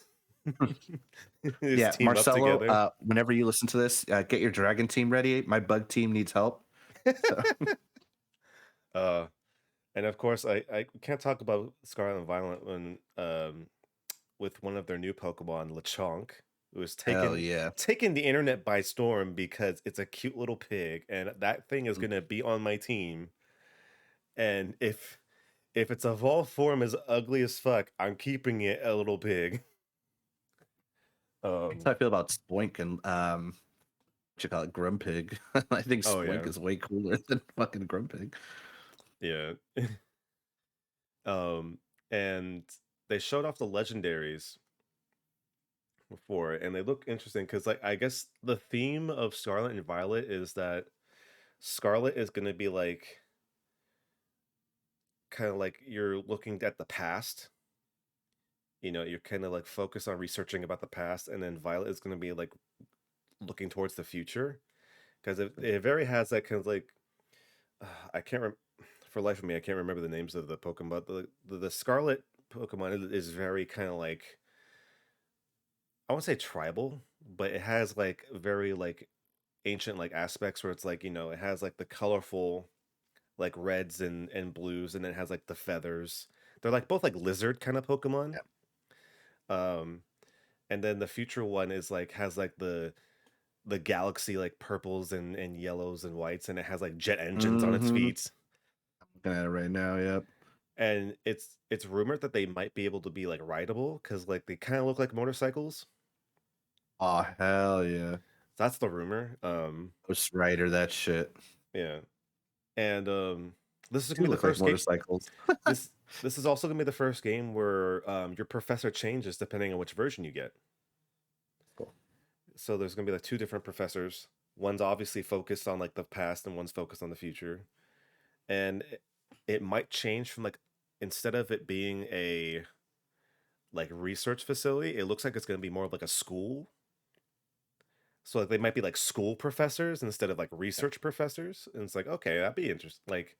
Just Yeah, team up Marcelo. together. Whenever you listen to this, get your dragon team ready. My bug team needs help. So uh, and of course, I can't talk about Scarlet and Violet when with one of their new Pokemon, Lechonk, who was hell yeah. taking the internet by storm because it's a cute little pig, and that thing is Mm. gonna be on my team. And if its evolved form is ugly as fuck, I'm keeping it a little pig. That's how I feel about Spoink and what you call it, Grumpig. I think Oh Spoink yeah, is way cooler than fucking Grumpig. yeah. um, and they showed off the legendaries before, and they look interesting because, like, I guess the theme of Scarlet and Violet is that Scarlet is gonna be like kind of like you're looking at the past. You're kind of like focused on researching about the past, and then Violet is gonna be like looking towards the future because it very has that kind of like I can't for life of me I can't remember the names of the Pokemon. But the Scarlet Pokemon is very kind of like I won't say tribal, but it has like very like ancient like aspects where it's like it has like the colorful like reds and blues, and then it has like the feathers. They're like both like lizard kind of Pokemon. Yeah. Um, and then the future one is like has like the galaxy like purples and yellows and whites, and it has like jet engines on its Mm-hmm. feet. Looking at it right now. Yep. And it's rumored that they might be able to be like rideable because like they kind of look like motorcycles. Oh hell yeah. That's the rumor. Ghost Rider, that shit. Yeah, and this is Do gonna be the look like first game. motorcycles. This this is also gonna be the first game where your professor changes depending on which version you get. Cool. So there's gonna be like two different professors. One's obviously focused on like the past, and one's focused on the future. And it might change from like instead of it being a like research facility, it looks like it's gonna be more of like a school. So like they might be like school professors instead of like research professors. And it's like, okay, that'd be interesting. Like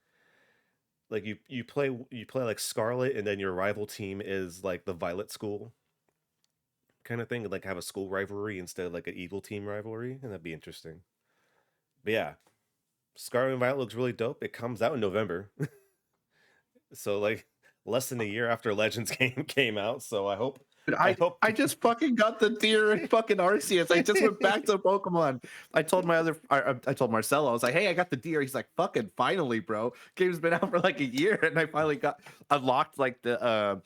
you play like Scarlet, and then your rival team is like the Violet School kind of thing, like have a school rivalry instead of like an evil team rivalry, and that'd be interesting. But yeah, Scarlet and Violet looks really dope. It comes out in November, so like less than a year after Legends came out. So Dude, I hope. I just fucking got the deer in fucking Arceus. I just went back to Pokemon. I told I told Marcelo, I was like, hey, I got the deer. He's like, fucking finally, bro. Game's been out for like a year, and I finally got unlocked like the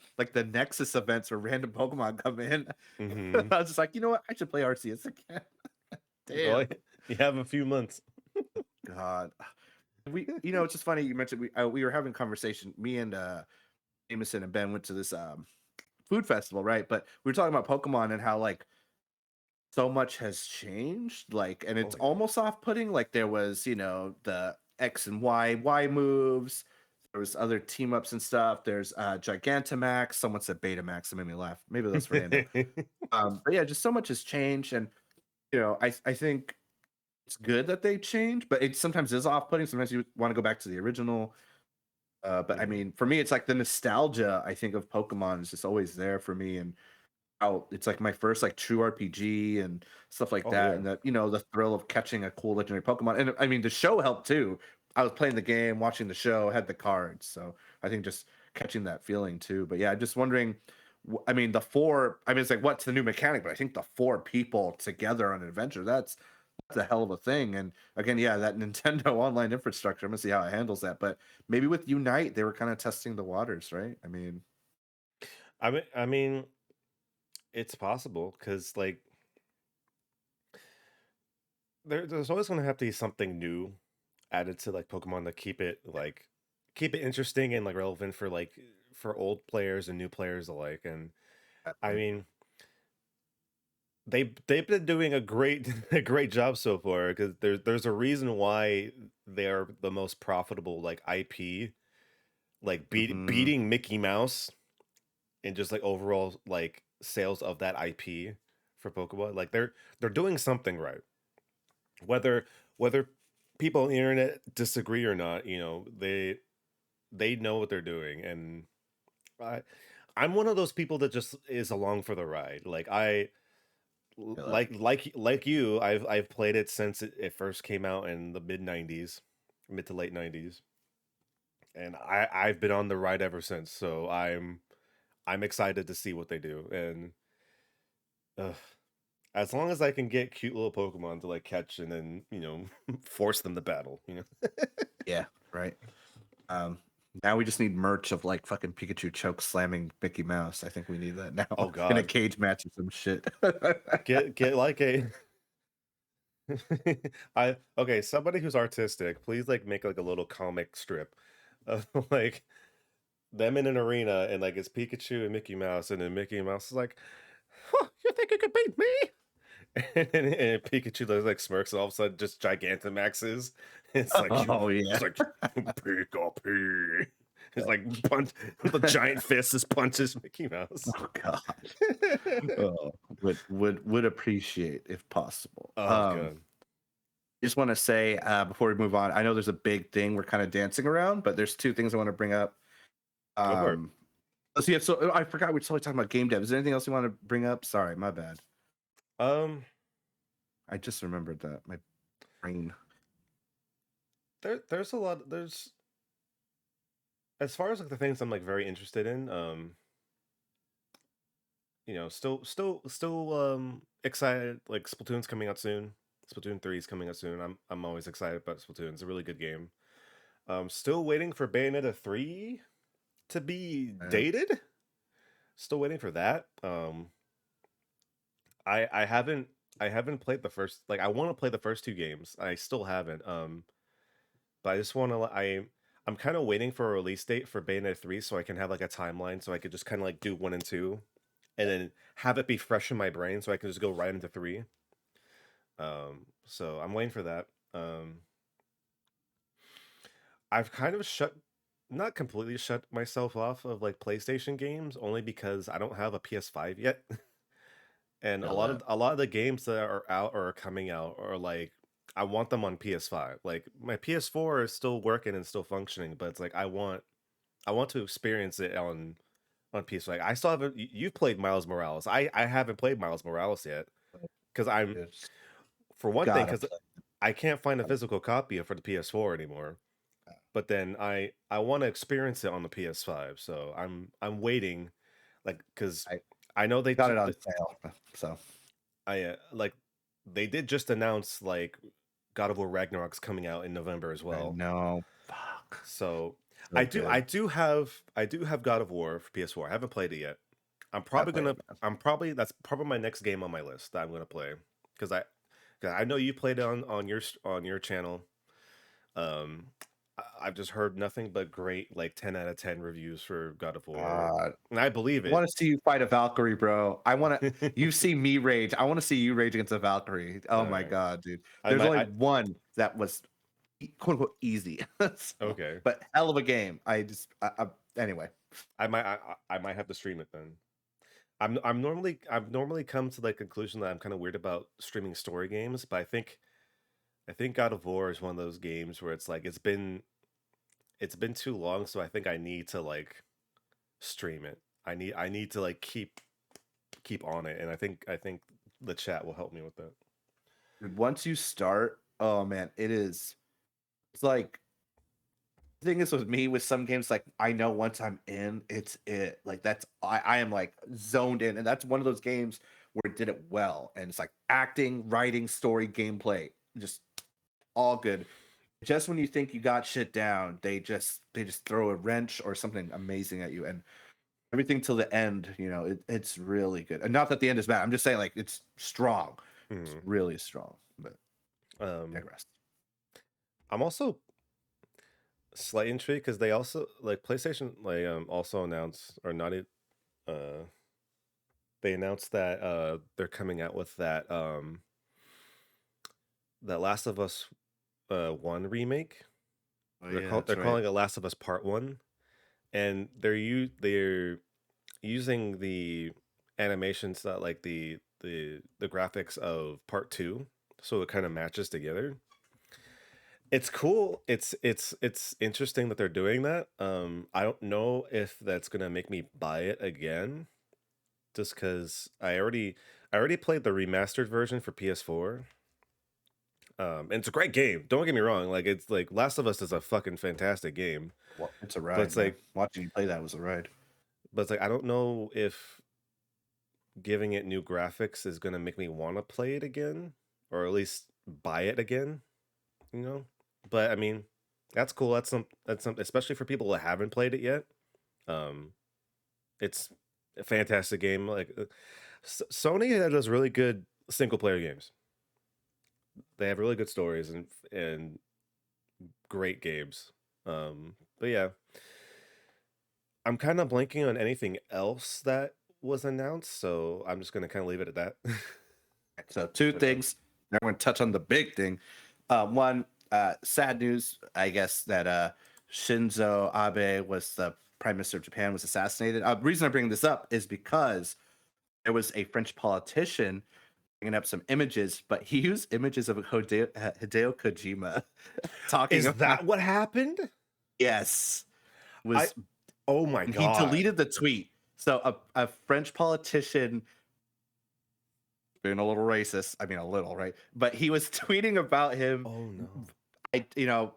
Nexus events where random Pokemon come in. I Hmm. was just like, you know what? I should play Arceus again. Well, Damn. you have a few months. God. It's just funny you mentioned we were having a conversation. Me and Jameson and Ben went to this food festival, right? But we were talking about Pokemon and how like so much has changed, like, and it's Oh yeah. almost off-putting. Like there was, the X and Y moves. There was other team ups and stuff. There's Gigantamax. Someone said Betamax. That made me laugh. Maybe that's random. But yeah, just so much has changed, and I think it's good that they change, but it sometimes is off putting. Sometimes you want to go back to the original. But I Mhm. mean, for me, it's like the nostalgia I think of Pokemon is just always there for me, and how it's like my first like true RPG and stuff like Oh that, yeah. and the thrill of catching a cool legendary Pokemon. And I mean, the show helped too. I was playing the game, watching the show, had the cards, so I think just catching that feeling too. But yeah, I'm just wondering. I mean, the four. I mean, it's like what's the new mechanic? But I think the four people together on an adventure. That's a hell of a thing. And again, yeah, that Nintendo online infrastructure. I'm gonna see how it handles that. But maybe with Unite, they were kind of testing the waters, right? I mean, I mean, it's possible because like there's always gonna have to be something new added to like Pokemon to keep it interesting and like relevant for for old players and new players alike. And I definitely. mean, they've been doing a great a great job so far because there's a reason why they are the most profitable like IP, like Mhm. beating Mickey Mouse and just like overall like sales of that IP for Pokemon. Like they're doing something right. Whether people on the internet disagree or not, they know what they're doing. And I I'm one of those people that just is along for the ride. Yeah. Like you, I've played it since it first came out in the mid 90s, mid to late 90s. And I've been on the ride ever since. So I'm excited to see what they do. And uh, as long as I can get cute little Pokemon to like catch and then, force them to battle. Yeah. Right. Um, Now we just need merch of like fucking Pikachu choke slamming Mickey Mouse. I think we need that now Oh in a god. cage match or some shit. Get like a I okay, somebody who's artistic, please like make like a little comic strip of like them in an arena and like it's Pikachu and Mickey Mouse and then Mickey Mouse is like, huh, you think you could beat me? And Pikachu like smirks and all of a sudden just Gigantamaxes. It's like you Oh yeah. it's like Pikachu. It's like punch the giant fist just punches Mickey Mouse. Oh god. Oh, would appreciate if possible. Oh god. Just want to say before we move on, I know there's a big thing we're kind of dancing around, but there's two things I want to bring up. Go for it. Um, let's see. So I forgot we're totally talking about game dev. Is there anything else you want to bring up? Sorry, my bad. Um I just remembered that my brain. there's a lot there's as far as like the things I'm like very interested in, still excited. Like Splatoon's coming out soon. Splatoon 3 is coming out soon. I'm always excited about Splatoon. It's a really good game. Still waiting for Bayonetta 3 to be Uh, dated. Still waiting for that. I haven't played the first like I want to play the first two games. I still haven't. But I just want to I'm kind of waiting for a release date for Bayonetta 3 so I can have like a timeline so I could just kind of like do 1 and 2 and then have it be fresh in my brain so I can just go right into 3. So I'm waiting for that. I've kind of not completely shut myself off of like PlayStation games only because I don't have a PS5 yet. And a feel lot that. of a lot of the games that are out or are coming out are like I want them on PS5. Like my PS4 is still working and still functioning, but it's like I want to experience it on PS5. I still haven't. You've played Miles Morales. I haven't played Miles Morales yet because I'm It's for one thing gotta because play. I can't find a physical copy for the PS4 anymore. But then I want to experience it on the PS5. So I'm waiting, like because I I know got it on sale, so like they did just announce like God of War Ragnarok's coming out in November as I well. know. Fuck, So so good. I do have God of War for PS4. I haven't played it yet. Gotta play it, man. That's probably my next game on my list that I'm gonna play because 'cause I know you played it on your channel. Um, I've just heard nothing but great like 10 out of 10 reviews for God of War, Uh, and I believe I it. want to see you fight a Valkyrie, bro. I want to. You see me rage. I want to see you rage against a Valkyrie. Oh All my right, god, dude. I There's might only one that was. quote unquote easy. So, Okay. but hell of a game. Anyway. I might have to stream it then. I've normally come to the conclusion that I'm kind of weird about streaming story games, but I think God of War is one of those games where it's like it's been too long, so I think I need to like stream it. I need to like keep on it, and I think the chat will help me with that. Once you start, oh man, it's like the thing is with me with some games, like I know once I'm in, it's it. Like I am like zoned in, and that's one of those games where it did it well. And it's like acting, writing, story, gameplay, just all good. Just when you think you got shit down, they just throw a wrench or something amazing at you, and everything till the end, it's really good. And not that the end is bad. I'm just saying like it's strong. It's Hmm. really strong. But Um, digress. I'm also slightly intrigued because they also like PlayStation like also announced or not uh they announced that they're coming out with that Last of Us 1 remake. Oh yeah, that's They're right. calling it Last of Us Part 1, and they're using the animations that like the graphics of Part 2, so it kind of matches together. It's cool. It's interesting that they're doing that. I don't know if that's gonna make me buy it again, just because I already played the remastered version for PS4. And it's a great game. Don't get me wrong. Like it's like Last of Us is a fucking fantastic game, Well, it's a but ride, man. Watching you play that was a ride. it's like I don't know if giving it new graphics is gonna make me want to play it again, or at least buy it again. You know, but I mean, that's cool. That's some especially for people that haven't played it yet. Um, it's a fantastic game. Like Sony does really good single player games. They have really good stories and great games. But yeah, I'm kind of blanking on anything else that was announced, so I'm just gonna kind of leave it at that. So two but things. I'm going to touch on the big thing. One, sad news, I guess, that Shinzo Abe was the prime minister of Japan was assassinated. The reason I bring this up is because there was a French politician bringing up some images, but he used images of Hideo Kojima talking is about that what happened? yes I was Oh my and he god. deleted the tweet. So a French politician being a little racist. I mean, a little, right? But he was tweeting about him. Oh no. I,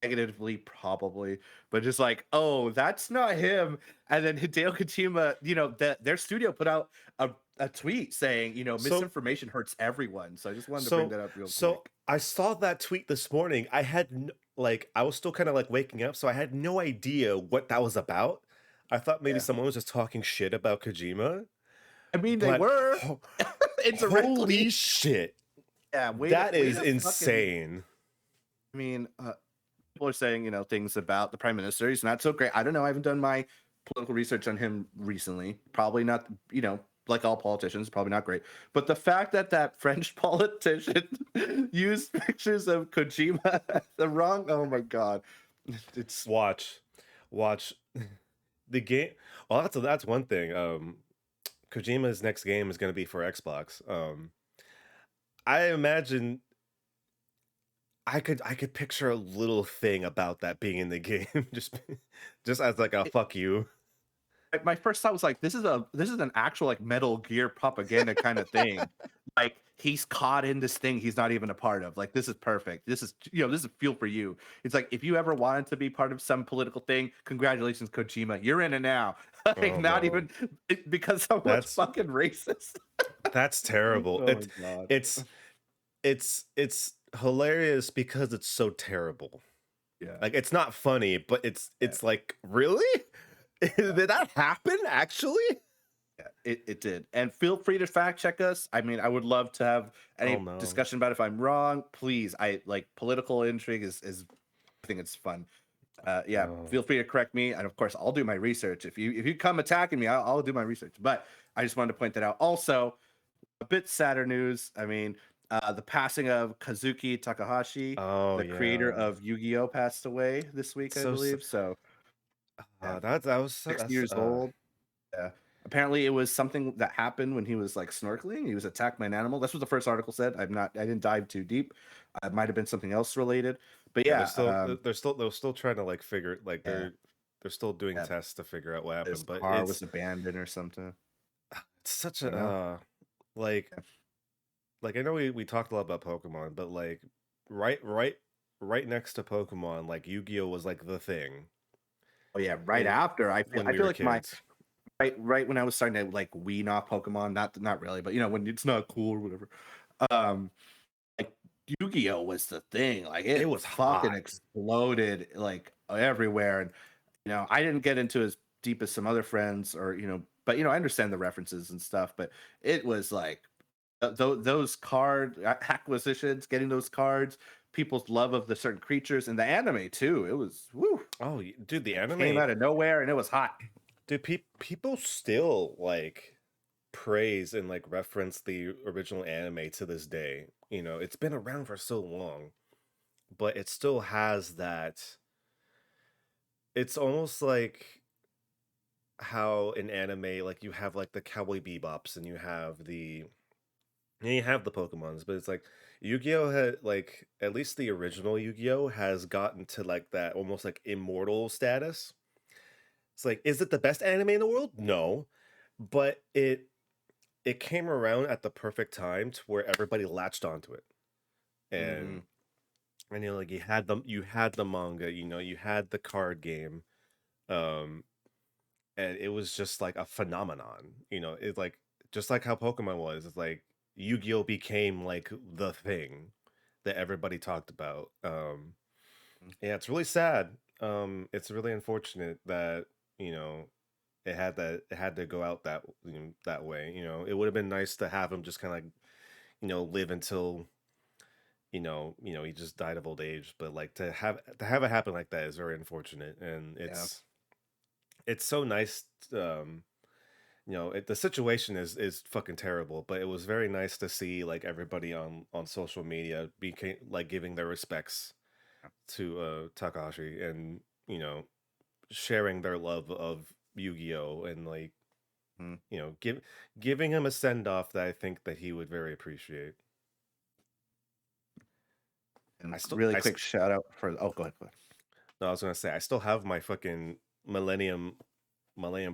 negatively probably, but just like, oh, that's not him. And then Hideo Kojima, their studio put out a tweet saying, So misinformation hurts everyone. So I just wanted to bring so that up real so quick. I saw that tweet this morning. Like I was still kind of like waking up, so I had no idea what that was about. I thought maybe Yeah, someone was just talking shit about Kojima, I mean they but were holy indirectly. shit. Yeah, That way is to fucking. insane. I mean, people are saying things about the prime minister. He's not so great. I don't know. I haven't done my political research on him recently. Probably not. Like all politicians, probably not great. But the fact that that French politician used pictures of Kojima the wrong. Oh my god, it's Watch. Watch the game. Well, that's one thing. Kojima's next game is going to be for Xbox. I imagine I could picture a little thing about that being in the game, just as like a fuck you. my first thought was like, this is an actual like Metal Gear propaganda kind of thing. Like he's caught in this thing he's not even a part of. Like this is perfect. This is feel for you. It's like if you ever wanted to be part of some political thing, congratulations, Kojima, you're in it now. Like Oh not no, even because someone's that's fucking racist. that's terrible. Oh my god. It's it's hilarious because it's so terrible. Yeah. Like it's not funny, but Yeah. it's like really. Did that happen actually? Yeah, it did. And feel free to fact check us. I mean, I would love to have Oh any no. discussion about if I'm wrong. Please. I like political intrigue is I think it's fun. Yeah, Oh. feel free to correct me, and of course, I'll do my research. If you come attacking me, I'll do my research. But I just wanted to point that out. Also, a bit sadder news. I mean, The passing of Kazuki Takahashi, Oh the creator yeah. of Yu-Gi-Oh, passed away this week, I So, believe. So yeah, that was 60 that's years old. Yeah. Apparently, it was something that happened when he was like snorkeling. He was attacked by an animal. That's what the first article said. I didn't dive too deep. It might have been something else related. But yeah. yeah, They're still trying to like figure like yeah, they're still doing yeah. tests to figure out what His happened. But car was abandoned or something. it's such You a know? like I know we talked a lot about Pokemon, but like right right right next to Pokemon, like Yu-Gi-Oh was like the thing Oh yeah, right in after when I we feel were like my kids. right when I was starting to like wean off Pokemon, not really, but when it's not cool or whatever. Um, like Yu-Gi-Oh was the thing. Like It it was fucking hot. exploded like everywhere. And I didn't get into as deep as some other friends or but I understand the references and stuff, but it was like those card acquisitions, getting those cards, people's love of the certain creatures and the anime too. It was woo. Oh, dude, the It came anime, out of nowhere and it was hot. dude, people still like praise and like reference the original anime to this day. You know, it's been around for so long, but it still has that. It's almost like how in anime, like you have like the Cowboy Bebops and you have the Pokemons, but it's like Yu-Gi-Oh had like at least the original Yu-Gi-Oh has gotten to like that almost like immortal status. It's like, is it the best anime in the world? No, but it came around at the perfect time to where everybody latched onto it, Hmm. and like you had the manga, you had the card game, um, and it was just like a phenomenon. It's like just like how Pokemon was. It's like Yu-Gi-Oh became like the thing that everybody talked about. Yeah, it's really sad. It's really unfortunate that you know it had to go out that way. It would have been nice to have him just kind of like live until he just died of old age. But like to have it happen like that is very unfortunate, and Yeah. it's so nice. The situation is fucking terrible, but it was very nice to see like everybody on social media became like giving their respects to Takahashi, and you know sharing their love of Yu-Gi-Oh, and like Mhm. giving him a send off that I think that he would very appreciate. I And still really I quick st- shout out for go ahead, go no, I was gonna say I still have my fucking Millennium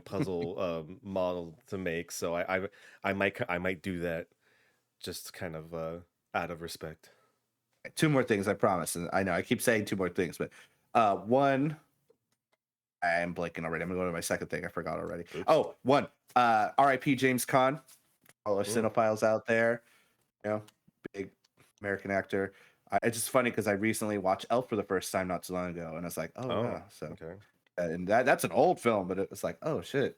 Puzzle model to make, so I might do that just kind of out of respect. ahead. Two more things, I promise. And I know I keep saying two more things, but one, I'm blanking already. I'm gonna go to my second thing. I forgot already. Oops. Oh, one. R.I.P. James Caan. All our Mm. cinephiles out there, you know, big American actor. It's just funny because I recently watched Elf for the first time not too long ago, and I was like, oh Oh, wow. So, okay. and that's an old film, but it was like, oh shit,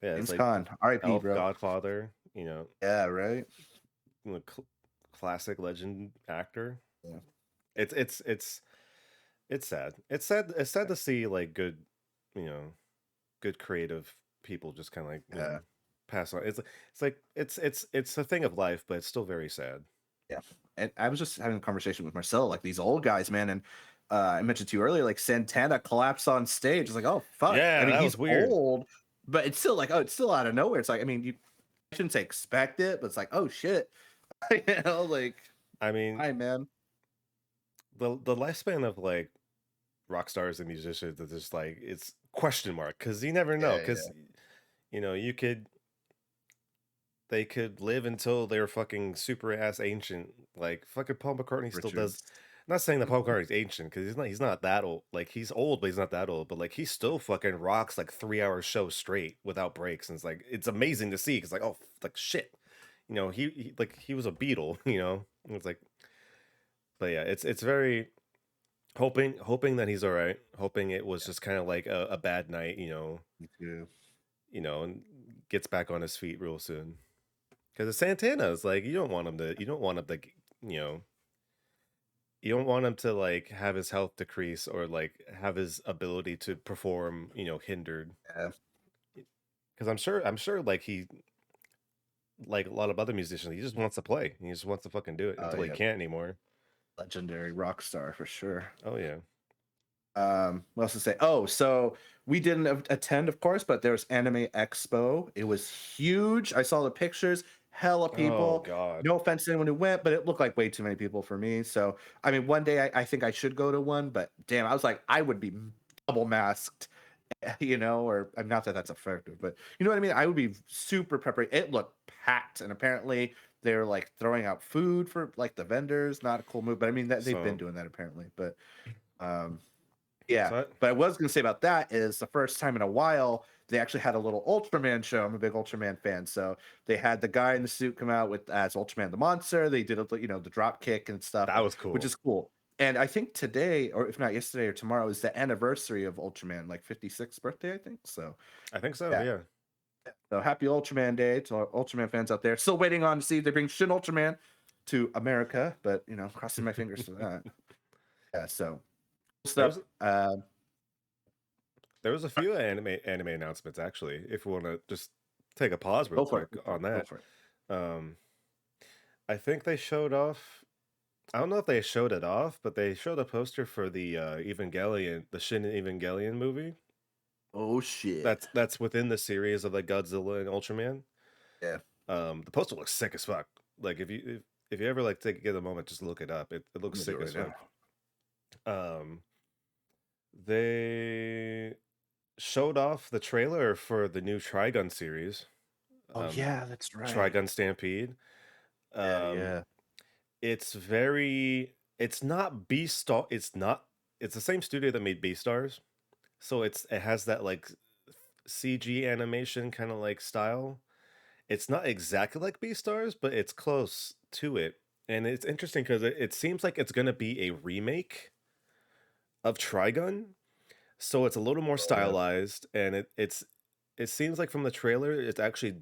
Yeah, it's James like Caan, R.I.P. Elf, bro. Godfather, Yeah, right. classic legend actor. Yeah, It's it's it's it's sad. It's sad to see like you know, good creative people just kind of like yeah, pass on. It's like it's a thing of life, but it's still very sad. yeah. And I was just having a conversation with Marcel, like these old guys, man, and I mentioned to you earlier, like Santana collapsed on stage. It's like, oh fuck. I Yeah, mean, that he's was weird. old, but it's still like, oh, it's still out of nowhere. It's like, I mean, I shouldn't say expect it, but it's like, oh shit, like, I mean, hi, man. the lifespan of like rock stars and musicians is just like it's question mark because you never know Yeah, because you could they could live until they're fucking super ass ancient. Like fucking Paul McCartney still does. Richards. I'm not saying that Paul McCartney's ancient because he's not that old. Like he's old, but he's not that old. But like he still fucking rocks like 3 hour shows straight without breaks, and it's like it's amazing to see because like oh like shit, he was a Beatle. It's like but yeah, it's very hoping that he's all right. Hoping it was Yeah, just kind of like a bad night. me too. And gets back on his feet real soon. Because Santana is like you don't want him to you know you don't want him to like have his health decrease or like have his ability to perform hindered. Yeah, Because I'm sure like like a lot of other musicians, he just wants to play. He just wants to fucking do it Oh until he yeah, can't anymore. legendary rock star for sure. Oh yeah. What else to say? Oh, so we didn't attend, of course, but there's Anime Expo. It was huge. I saw the pictures, hella Oh people. God. No offense to anyone who went, but it looked like way too many people for me. So, I mean, one day I think I should go to one, but damn, I was like, I would be double masked, or not that that's effective, but you know what I mean? I would be super prepared. It looked packed, and apparently they're like throwing out food for like the vendors. Not a cool move, but I mean that they've been So doing that apparently. But um, yeah, so I, but I was gonna say about that is the first time in a while they actually had a little Ultraman show. I'm a big Ultraman fan, so they had the guy in the suit come out with as Ultraman the monster. They did the drop kick and stuff, that was which cool. is cool. And I think today, or if not yesterday or tomorrow, is the anniversary of Ultraman, like 56th birthday, I think. So I think so. yeah, Yeah. so happy Ultraman Day to our Ultraman fans out there. Still waiting on to see if they bring Shin Ultraman to America, but crossing my fingers for that. Yeah, so cool There stuff. was there was a few anime announcements actually. If we want to just take a pause real Go for it. quick Go for on it. Go that. for it. Um, I think they showed off. I don't know if they showed it off, but they showed a poster for the Evangelion, the Shin Evangelion movie. Oh shit. That's within the series of like Godzilla and Ultraman. Yeah. The poster looks sick as fuck. Like if you ever like get a moment, just look it up. It I'm looks gonna do sick it as right fuck. now. They showed off the trailer for the new Trigun series, Oh um, yeah, that's right. Trigun Stampede. Yeah, Um, yeah. it's not Beastar. It's the same studio that made Beastars, so it has that like CG animation kind of like style. It's not exactly like Beastars, but it's close to it. And it's interesting because it seems like it's gonna be a remake of Trigun, so it's a little more Oh yeah. stylized, and it seems like from the trailer, it's actually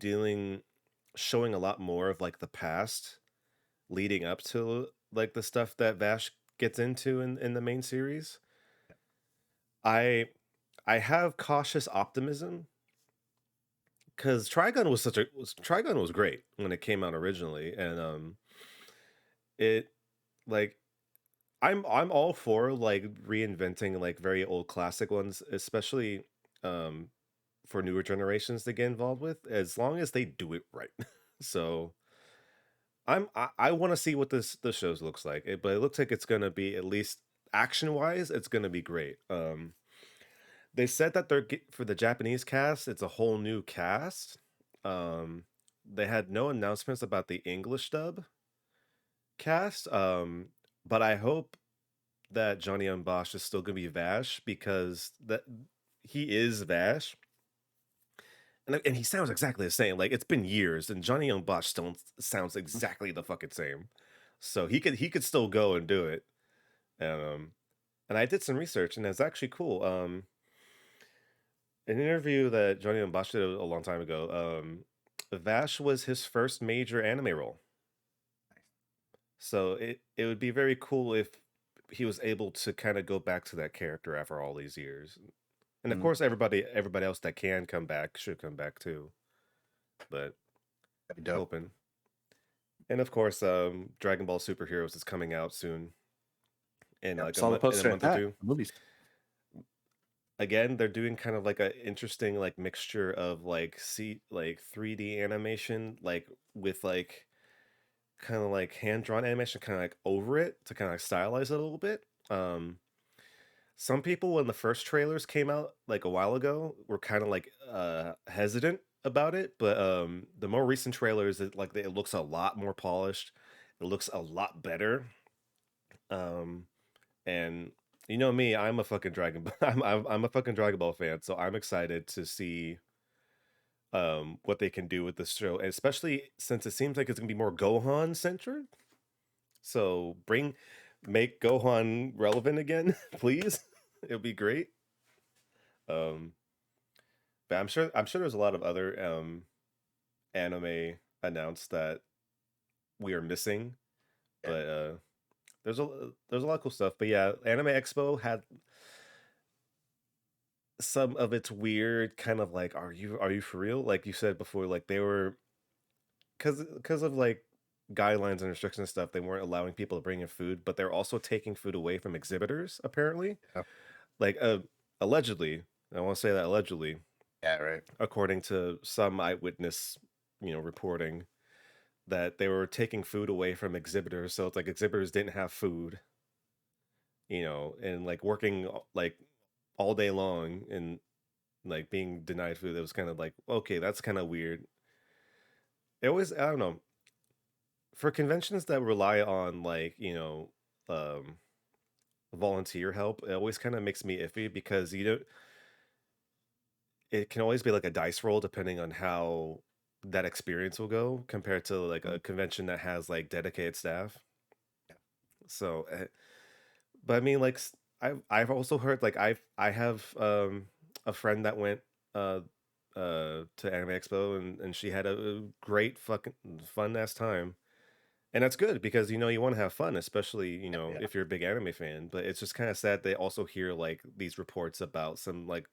showing a lot more of like the past leading up to like the stuff that Vash gets into in the main series. I I have cautious optimism because Trigun was great when it came out originally, and it like I'm all for like reinventing like very old classic ones, especially um for newer generations to get involved with, as long as they do it right. So I want to see what this shows looks like, but it looks like it's gonna be, at least action wise, it's gonna be great. They said that for the Japanese cast, it's a whole new cast. Um, they had no announcements about the English dub cast. But I hope that Johnny Young Bosch is still gonna be Vash, because that he is Vash, and he sounds exactly the same. Like, it's been years, and Johnny Young Bosch still sounds exactly the fucking same. So he could still go and do it. Um, and I did some research, and it's actually cool. An interview that Johnny Young Bosch did a long time ago. Vash was his first major anime role, so it would be very cool if he was able to kind of go back to that character after all these years. And of Mm, course, everybody else that can come back should come back too. But that'd be dope. hoping. And of course, Dragon Ball Superheroes is coming out soon, in Yep. like Saw the in a poster at month or that. two. Movies. Again, they're doing kind of like a interesting like mixture of like 3D animation, like with like kind of like hand drawn animation, kind of like over it to kind of stylize it a little bit. Some people, when the first trailers came out like a while ago, were kind of like hesitant about it, but the more recent trailers, it looks a lot more polished. It looks a lot better. Um, and you know me, I'm a fucking I'm a fucking Dragon Ball fan, so I'm excited to see what they can do with this show, and especially since it seems like it's gonna be more Gohan centered. So make Gohan relevant again, please. It'll be great. Um, but I'm sure there's a lot of other anime announced that we are missing, Yeah. but there's a lot of cool stuff. But yeah, Anime Expo had some of its weird kind of like, are you for real? Like you said before, like they were because of like guidelines and restrictions and stuff, they weren't allowing people to bring in food, but they're also taking food away from exhibitors, apparently. Yeah. Like allegedly, I want to say that allegedly, Yeah, right. according to some eyewitness, reporting that they were taking food away from exhibitors. So it's like exhibitors didn't have food, and like working like all day long and like being denied food. It was kind of like, okay, that's kind of weird. It always, I don't know, for conventions that rely on like, um, volunteer help, it always kind of makes me iffy because it can always be like a dice roll depending on how that experience will go compared to like Mhm. a convention that has like dedicated staff. So, but I mean, like, I've also heard like I have a friend that went uh to Anime Expo and she had a great fucking fun ass time. And that's good because you want to have fun, especially Yeah. if you're a big anime fan. But it's just kind of sad they also hear like these reports about some like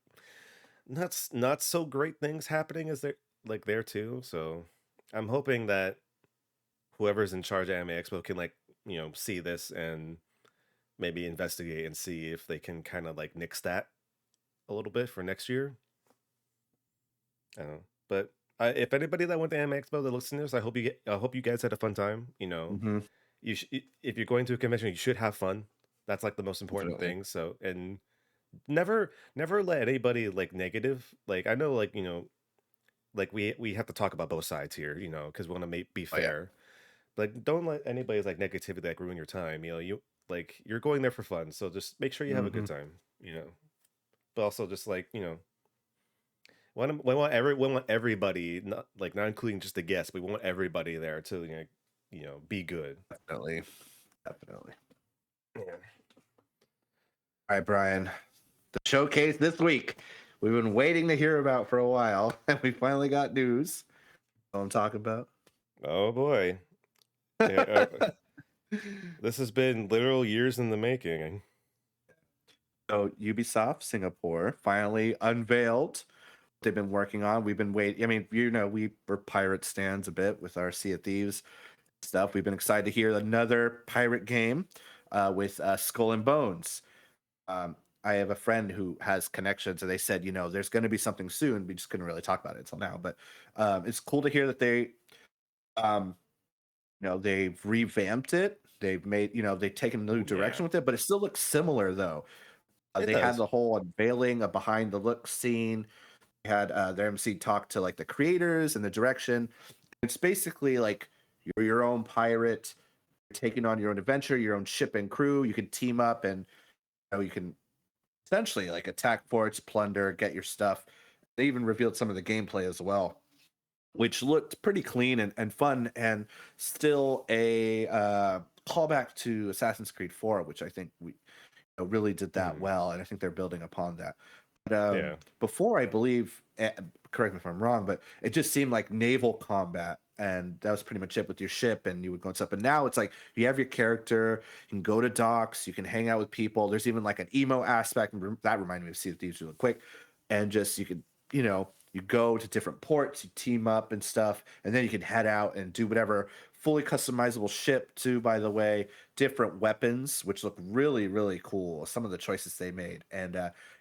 not so great things happening as there too. So I'm hoping that whoever's in charge of Anime Expo can like see this and maybe investigate and see if they can kind of like nix that a little bit for next year. I don't know, but if anybody that went to Anime Expo, the listeners, I hope you guys had a fun time. Hmm. If you're going to a convention, you should have fun. That's like the most important Definitely. thing. So and never let anybody like negative. Like I know like like we have to talk about both sides here, because we want to be Oh yeah. fair. Like don't let anybody's like negativity like ruin your time. You're going there for fun, so just make sure you have a good Hmm. time. But also just like we want everybody, not including just the guests. We want everybody there to be good. Definitely. Definitely. Yeah. All right, Brian. The showcase this week. We've been waiting to hear about for a while, and we finally got news. What I'm talking about. Oh boy. Yeah, this has been literal years in the making. So Ubisoft Singapore finally unveiled what they've been working on. We've been waiting. I mean, we were pirate stands a bit with our Sea of Thieves stuff. We've been excited to hear another pirate game with Skull and Bones. Um, I have a friend who has connections, and they said, there's going to be something soon. We just couldn't really talk about it until now. But it's cool to hear that um, they've revamped it. They've made, they've taken a new Oh yeah, direction with it, but it still looks similar though. it They had does. the whole unveiling, a behind the look scene. They had their MC talk to like the creators and the direction. It's basically like you're your own pirate, you're taking on your own adventure, your own ship and crew. You can team up and you can essentially like attack forts, plunder, get your stuff. They even revealed some of the gameplay as well, which looked pretty clean and fun, and still a callback to Assassin's Creed 4, which I think we really did that Mhm. well, and I think they're building upon that. But Yeah. before, I believe, correct me if I'm wrong, but it just seemed like naval combat, and that was pretty much it with your ship, and you would go and stuff. But now it's like you have your character, you can go to docks, you can hang out with people. There's even like an emo aspect, and that reminded me of Sea of Thieves real quick, and just you could, you go to different ports, you team up and stuff, and then you can head out and do whatever. Fully customizable ship too, by the way, different weapons, which look really, really cool. Some of the choices they made, and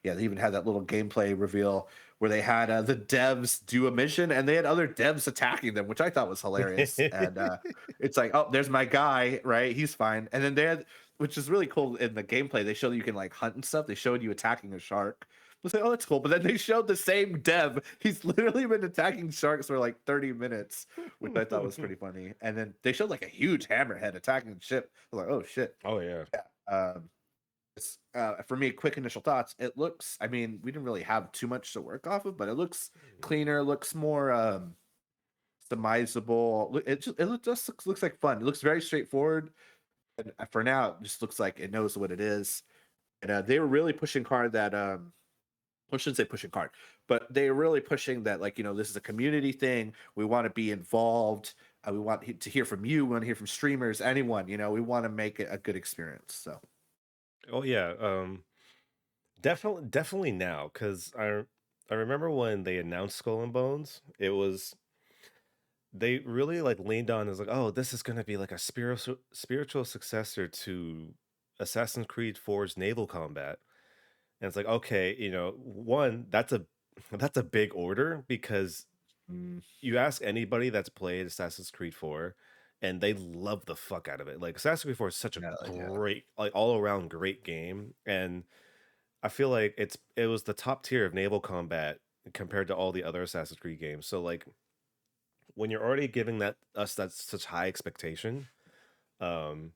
yeah, they even had that little gameplay reveal where they had the devs do a mission, and they had other devs attacking them, which I thought was hilarious. And it's like, oh, there's my guy, right? He's fine. And then they had, which is really cool in the gameplay. They showed you can like hunt and stuff. They showed you attacking a shark. I was like, oh, that's cool. But then they showed the same dev. He's literally been attacking sharks for like 30 minutes, which I thought was pretty funny. And then they showed like a huge hammerhead attacking the ship. I was like, oh shit. Oh yeah. Yeah. It's for me, quick initial thoughts. It looks, I mean, we didn't really have too much to work off of, but it looks cleaner, looks more customizable. Just looks like fun. It looks very straightforward. And for now, it just looks like it knows what it is. And they were really pushing hard that I shouldn't say pushing hard, but they're really pushing that, like, this is a community thing. We want to be involved. We want to hear from you. We want to hear from streamers, anyone. We want to make it a good experience. So, Oh yeah. Definitely now, because I remember when they announced Skull and Bones. It was they really like leaned on as like, oh, this is gonna be like a spiritual successor to Assassin's Creed 4's naval combat. And it's like, okay, one, that's a big order because Mm, you ask anybody that's played Assassin's Creed 4 and they love the fuck out of it. Like Assassin's Creed 4 is such a yeah. great, like all around great game. And I feel like it was the top tier of naval combat compared to all the other Assassin's Creed games. So like when you're already giving that such high expectation, um,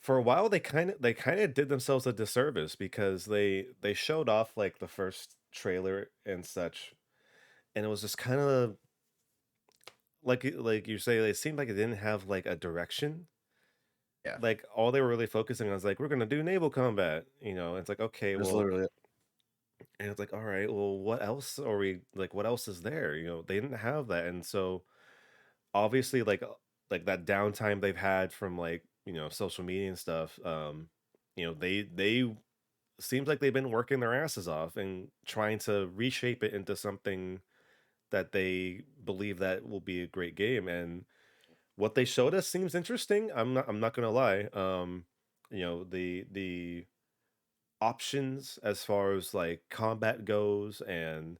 for a while they kind of did themselves a disservice because they showed off like the first trailer and such, and it was just kind of like you say, it seemed like it didn't have like a direction. Yeah. Like all they were really focusing on is like we're gonna do naval combat. It's like okay, That's well, literally it. and it's like all right, well, what else are we like? What else is there? They didn't have that, and so obviously like that downtime they've had from like social media and stuff. They seems like they've been working their asses off and trying to reshape it into something that they believe that will be a great game. And what they showed us seems interesting. I'm not gonna lie. The options as far as like combat goes, and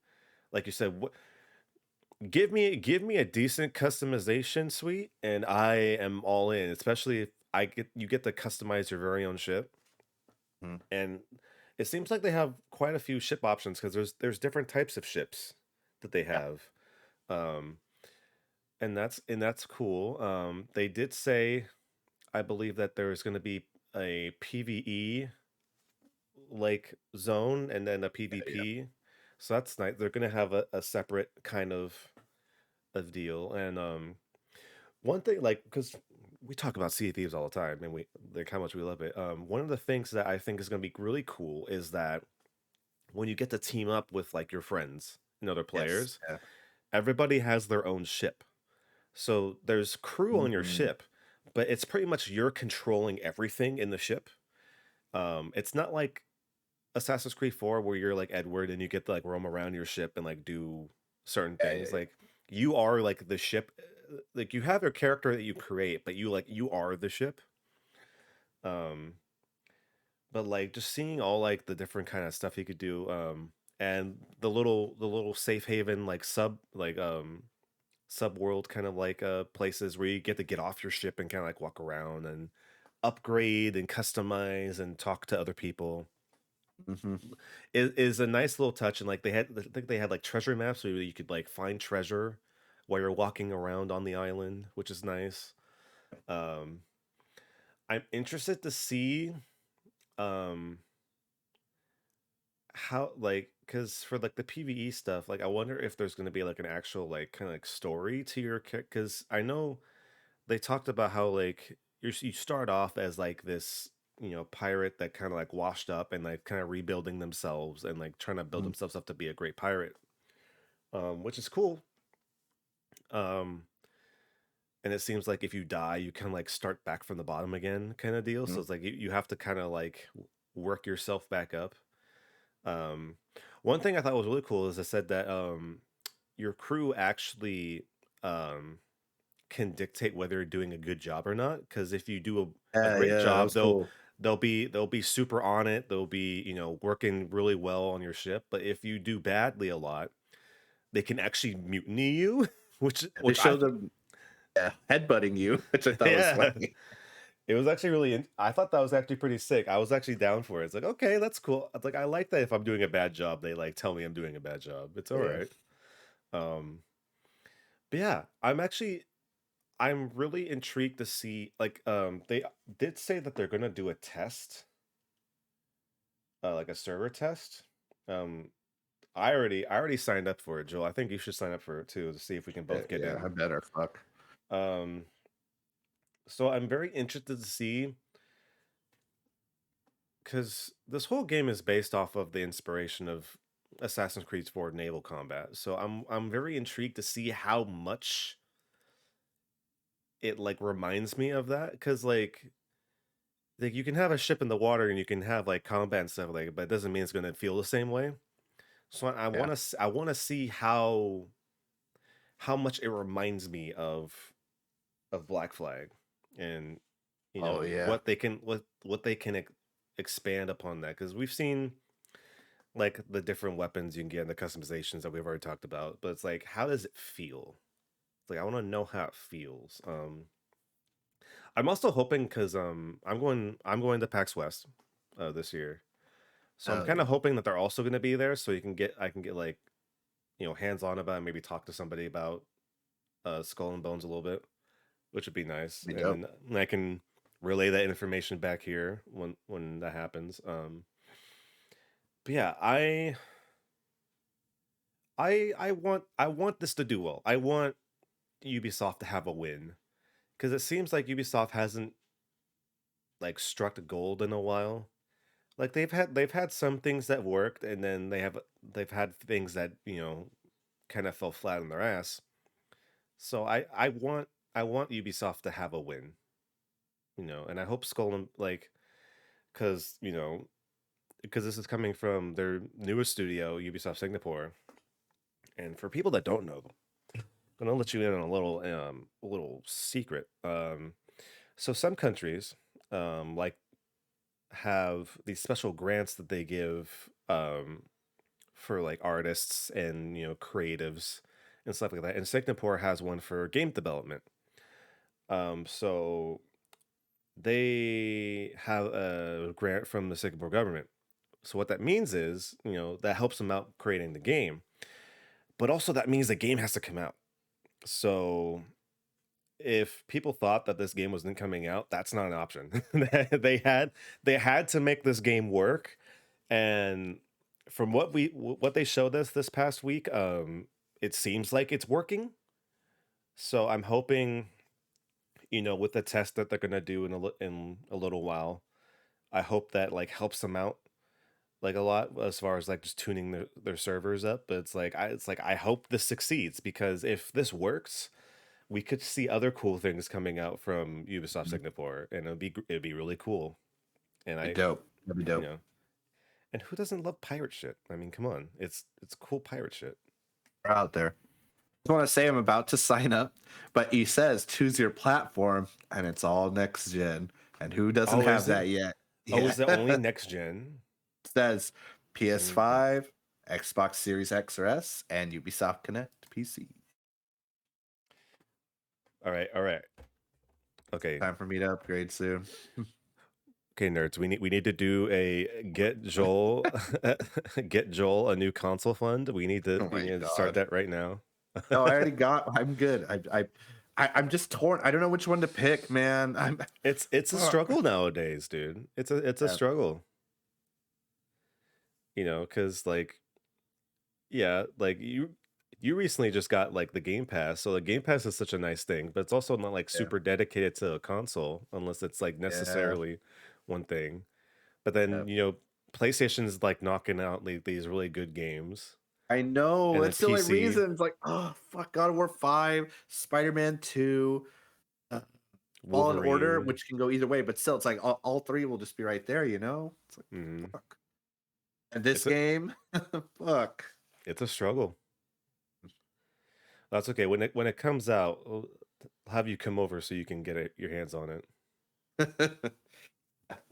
like you said, give me a decent customization suite and I am all in, especially if you get to customize your very own ship. Mhm. And it seems like they have quite a few ship options because there's different types of ships that they Yeah. have. um and that's cool. They did say, I believe, that there is going to be a PvE like zone and then a Yeah. PvP, so that's nice. They're going to have a separate kind of deal. And one thing, like, because we talk about Sea of Thieves all the time and we like how much we love it. One of the things that I think is going to be really cool is that when you get to team up with like your friends and other Yes. players, Yeah. everybody has their own ship. So there's crew on your Mhm. ship, but it's pretty much you're controlling everything in the ship. It's not like Assassin's Creed 4 where you're like Edward and you get to like roam around your ship and like do certain Yeah. Yeah. things. Like you are like the ship. Like you have your character that you create, but you are the ship. Um, but like just seeing all like the different kind of stuff you could do, and the little safe haven like sub world kind of like places where you get off your ship and kind of like walk around and upgrade and customize and talk to other people Hmm. is a nice little touch. And like I think they had like treasure maps where you could like find treasure while you're walking around on the island, which is nice. um I'm interested to see um how, like, because for like the PvE stuff, like I wonder if there's going to be like an actual like kind of like story to your character, because I know they talked about how like you start off as like this pirate that kind of like washed up and like kind of rebuilding themselves and like trying to build themselves up to be a great pirate, which is cool. um and it seems like if you die you kind of like start back from the bottom again kind of deal, so it's like you have to kind of like work yourself back up. um One thing I thought was really cool is I said that your crew actually um can dictate whether you're doing a good job or not. Because if you do a Yeah. great Yeah. That job, was cool. they'll be super on it. They'll be working really well on your ship. But if you do badly a lot, they can actually mutiny you, which They which I showed them, yeah, headbutting you, which I thought was yeah, funny. it was actually I thought that was actually pretty sick. I was actually down for it. It's like, okay, that's cool. It's like I like that if I'm doing a bad job, they like tell me I'm doing a bad job. It's all Yeah. right. Um, but yeah, I'm really intrigued to see, like, they did say that they're gonna do a test, like a server test. Um, I already signed up for it, Joel. I think you should sign up for it too to see if we can both get Yeah. I in. better. Fuck. Um, so I'm very interested to see, because this whole game is based off of the inspiration of Assassin's Creed 4 naval combat. So I'm very intrigued to see how much it like reminds me of that, because like you can have a ship in the water and you can have like combat and stuff like, but it doesn't mean it's gonna feel the same way. So I Yeah. want to see how much it reminds me of Black Flag, and Oh yeah. what they can what they can expand upon that, because we've seen like the different weapons you can get and the customizations that we've already talked about, but it's like, how does it feel? It's like, I want to know how it feels. I'm also hoping, because I'm going to PAX West this year, so I'm Oh kind of yeah. hoping that they're also going to be there, so I can get like hands on about it, and maybe talk to somebody about Skull and Bones a little bit, which would be nice, Be and dope. then I can relay that information back here when that happens. But yeah, I want this to do well. I want Ubisoft to have a win, because it seems like Ubisoft hasn't like struck gold in a while. Like they've had some things that worked, and then they've had things that kind of fell flat on their ass. So I want Ubisoft to have a win, and I hope Skull and like, because because this is coming from their newest studio, Ubisoft Singapore. And for people that don't know, I'm gonna let you in on a little secret. So some countries like have these special grants that they give for like artists and creatives and stuff like that. And Singapore has one for game development. So they have a grant from the Singapore government. So what that means is, that helps them out creating the game, but also that means the game has to come out. So if people thought that this game wasn't coming out, that's not an option. They had to make this game work, and from what they showed us this past week, it seems like it's working. So I'm hoping, with the test that they're gonna do in a little while, I hope that like helps them out like a lot as far as like just tuning their servers up. But it's like I hope this succeeds, because if this works, we could see other cool things coming out from Ubisoft Mhm. Singapore, and it'd be really cool. And Be I, dope. That'd be you dope. know, and who doesn't love pirate shit? I mean, come on, it's cool pirate shit. We're out there. I want to say I'm about to sign up, but he says choose your platform, and it's all next gen. And who doesn't Oh, have is it? that yet? Oh, Yeah. is it only next gen? It says Mm. PS5, Xbox Series X or S, and Ubisoft Connect PC. All right, all right. Okay, Time for me to upgrade soon. okay, nerds. We need to do a get Joel get Joel a new console fund. We need to Oh we my need to start god. that right now. No, I already got. I'm good. I'm just torn. I don't know which one to pick, man. I'm. It's a Fuck. struggle nowadays, dude. It's a Yeah. struggle. Because like, yeah, like you recently just got like the Game Pass, so the Game Pass is such a nice thing, but it's also not like Yeah. super dedicated to a console unless it's like Yeah. necessarily one thing. But Yeah. then PlayStation's like knocking out like these really good games, I know. and then It's the only PC, reason. It's like, oh fuck, God of War 5, Spider-Man 2, uh, Fallen Order, Wolverine. which can go either way, but still, it's like all three will just be right there. You know. It's like hmm fuck. And this It's a game, fuck. it's a struggle. That's okay. When it comes out, I'll have you come over so you can get your hands on it,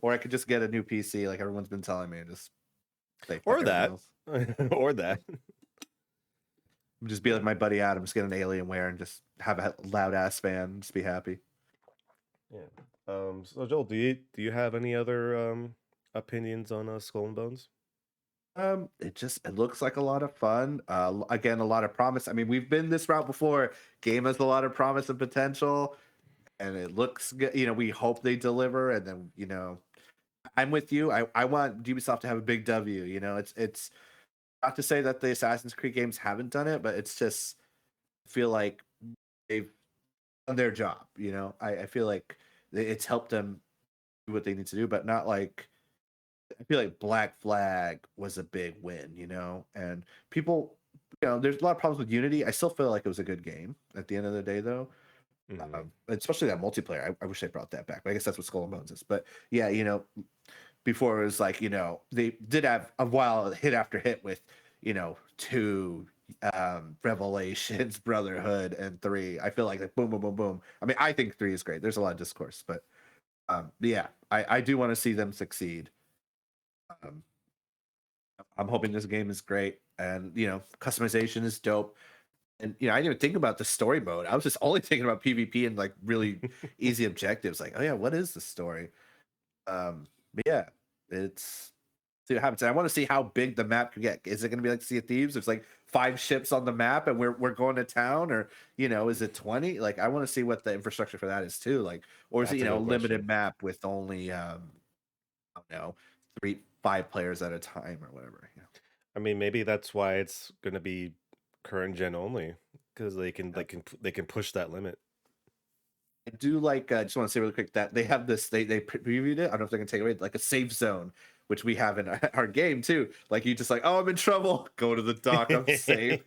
Or I could just get a new PC, like everyone's been telling me, and just say fuck or everything that, else. or that. Just be like Yeah. my buddy Adam, just get an Alienware and just have a loud ass fan, just be happy. Yeah. So Joel, do you have any other opinions on Skull and Bones? It looks like a lot of fun. Again, a lot of promise. I mean, we've been this route before. Game has a lot of promise and potential, and it looks good. You know, we hope they deliver, and then I'm with you. I want Ubisoft to have a big W. You know, it's not to say that the Assassin's Creed games haven't done it, but it's just I feel like they've done their job. You know, I feel like it's helped them do what they need to do, but not like I feel like Black Flag was a big win, and people, there's a lot of problems with Unity. I still feel like it was a good game at the end of the day, though. Mm-hmm. Especially that multiplayer. I wish they brought that back, but I guess that's what Skull and Bones is. But yeah, before it was like, they did have a while hit after hit with, 2, Revelations, Brotherhood, and 3. I feel like boom, boom, boom, boom. I mean, I think 3 is great. There's a lot of discourse, but yeah, I do want to see them succeed. Um, I'm hoping this game is great, and customization is dope. And I didn't even think about the story mode. I was just only thinking about PvP and like really easy objectives. Like, oh yeah, what is the story? But yeah, it's see what happens. And I want to see how big the map could get. Is it going to be like Sea of Thieves? There's like 5 ships on the map, and we're going to town, or is it 20? Like, I want to see what the infrastructure for that is too. Like, or is it That's a a good limited question. map with only I don't know, 5 players at a time or whatever. I mean, maybe that's why it's gonna be current gen only, because they can push that limit. I do like. I just want to say really quick that they have this. They previewed it. I don't know if they can take away like a safe zone, which we have in our game too. Like you just like, oh, I'm in trouble. Go to the dock. I'm safe.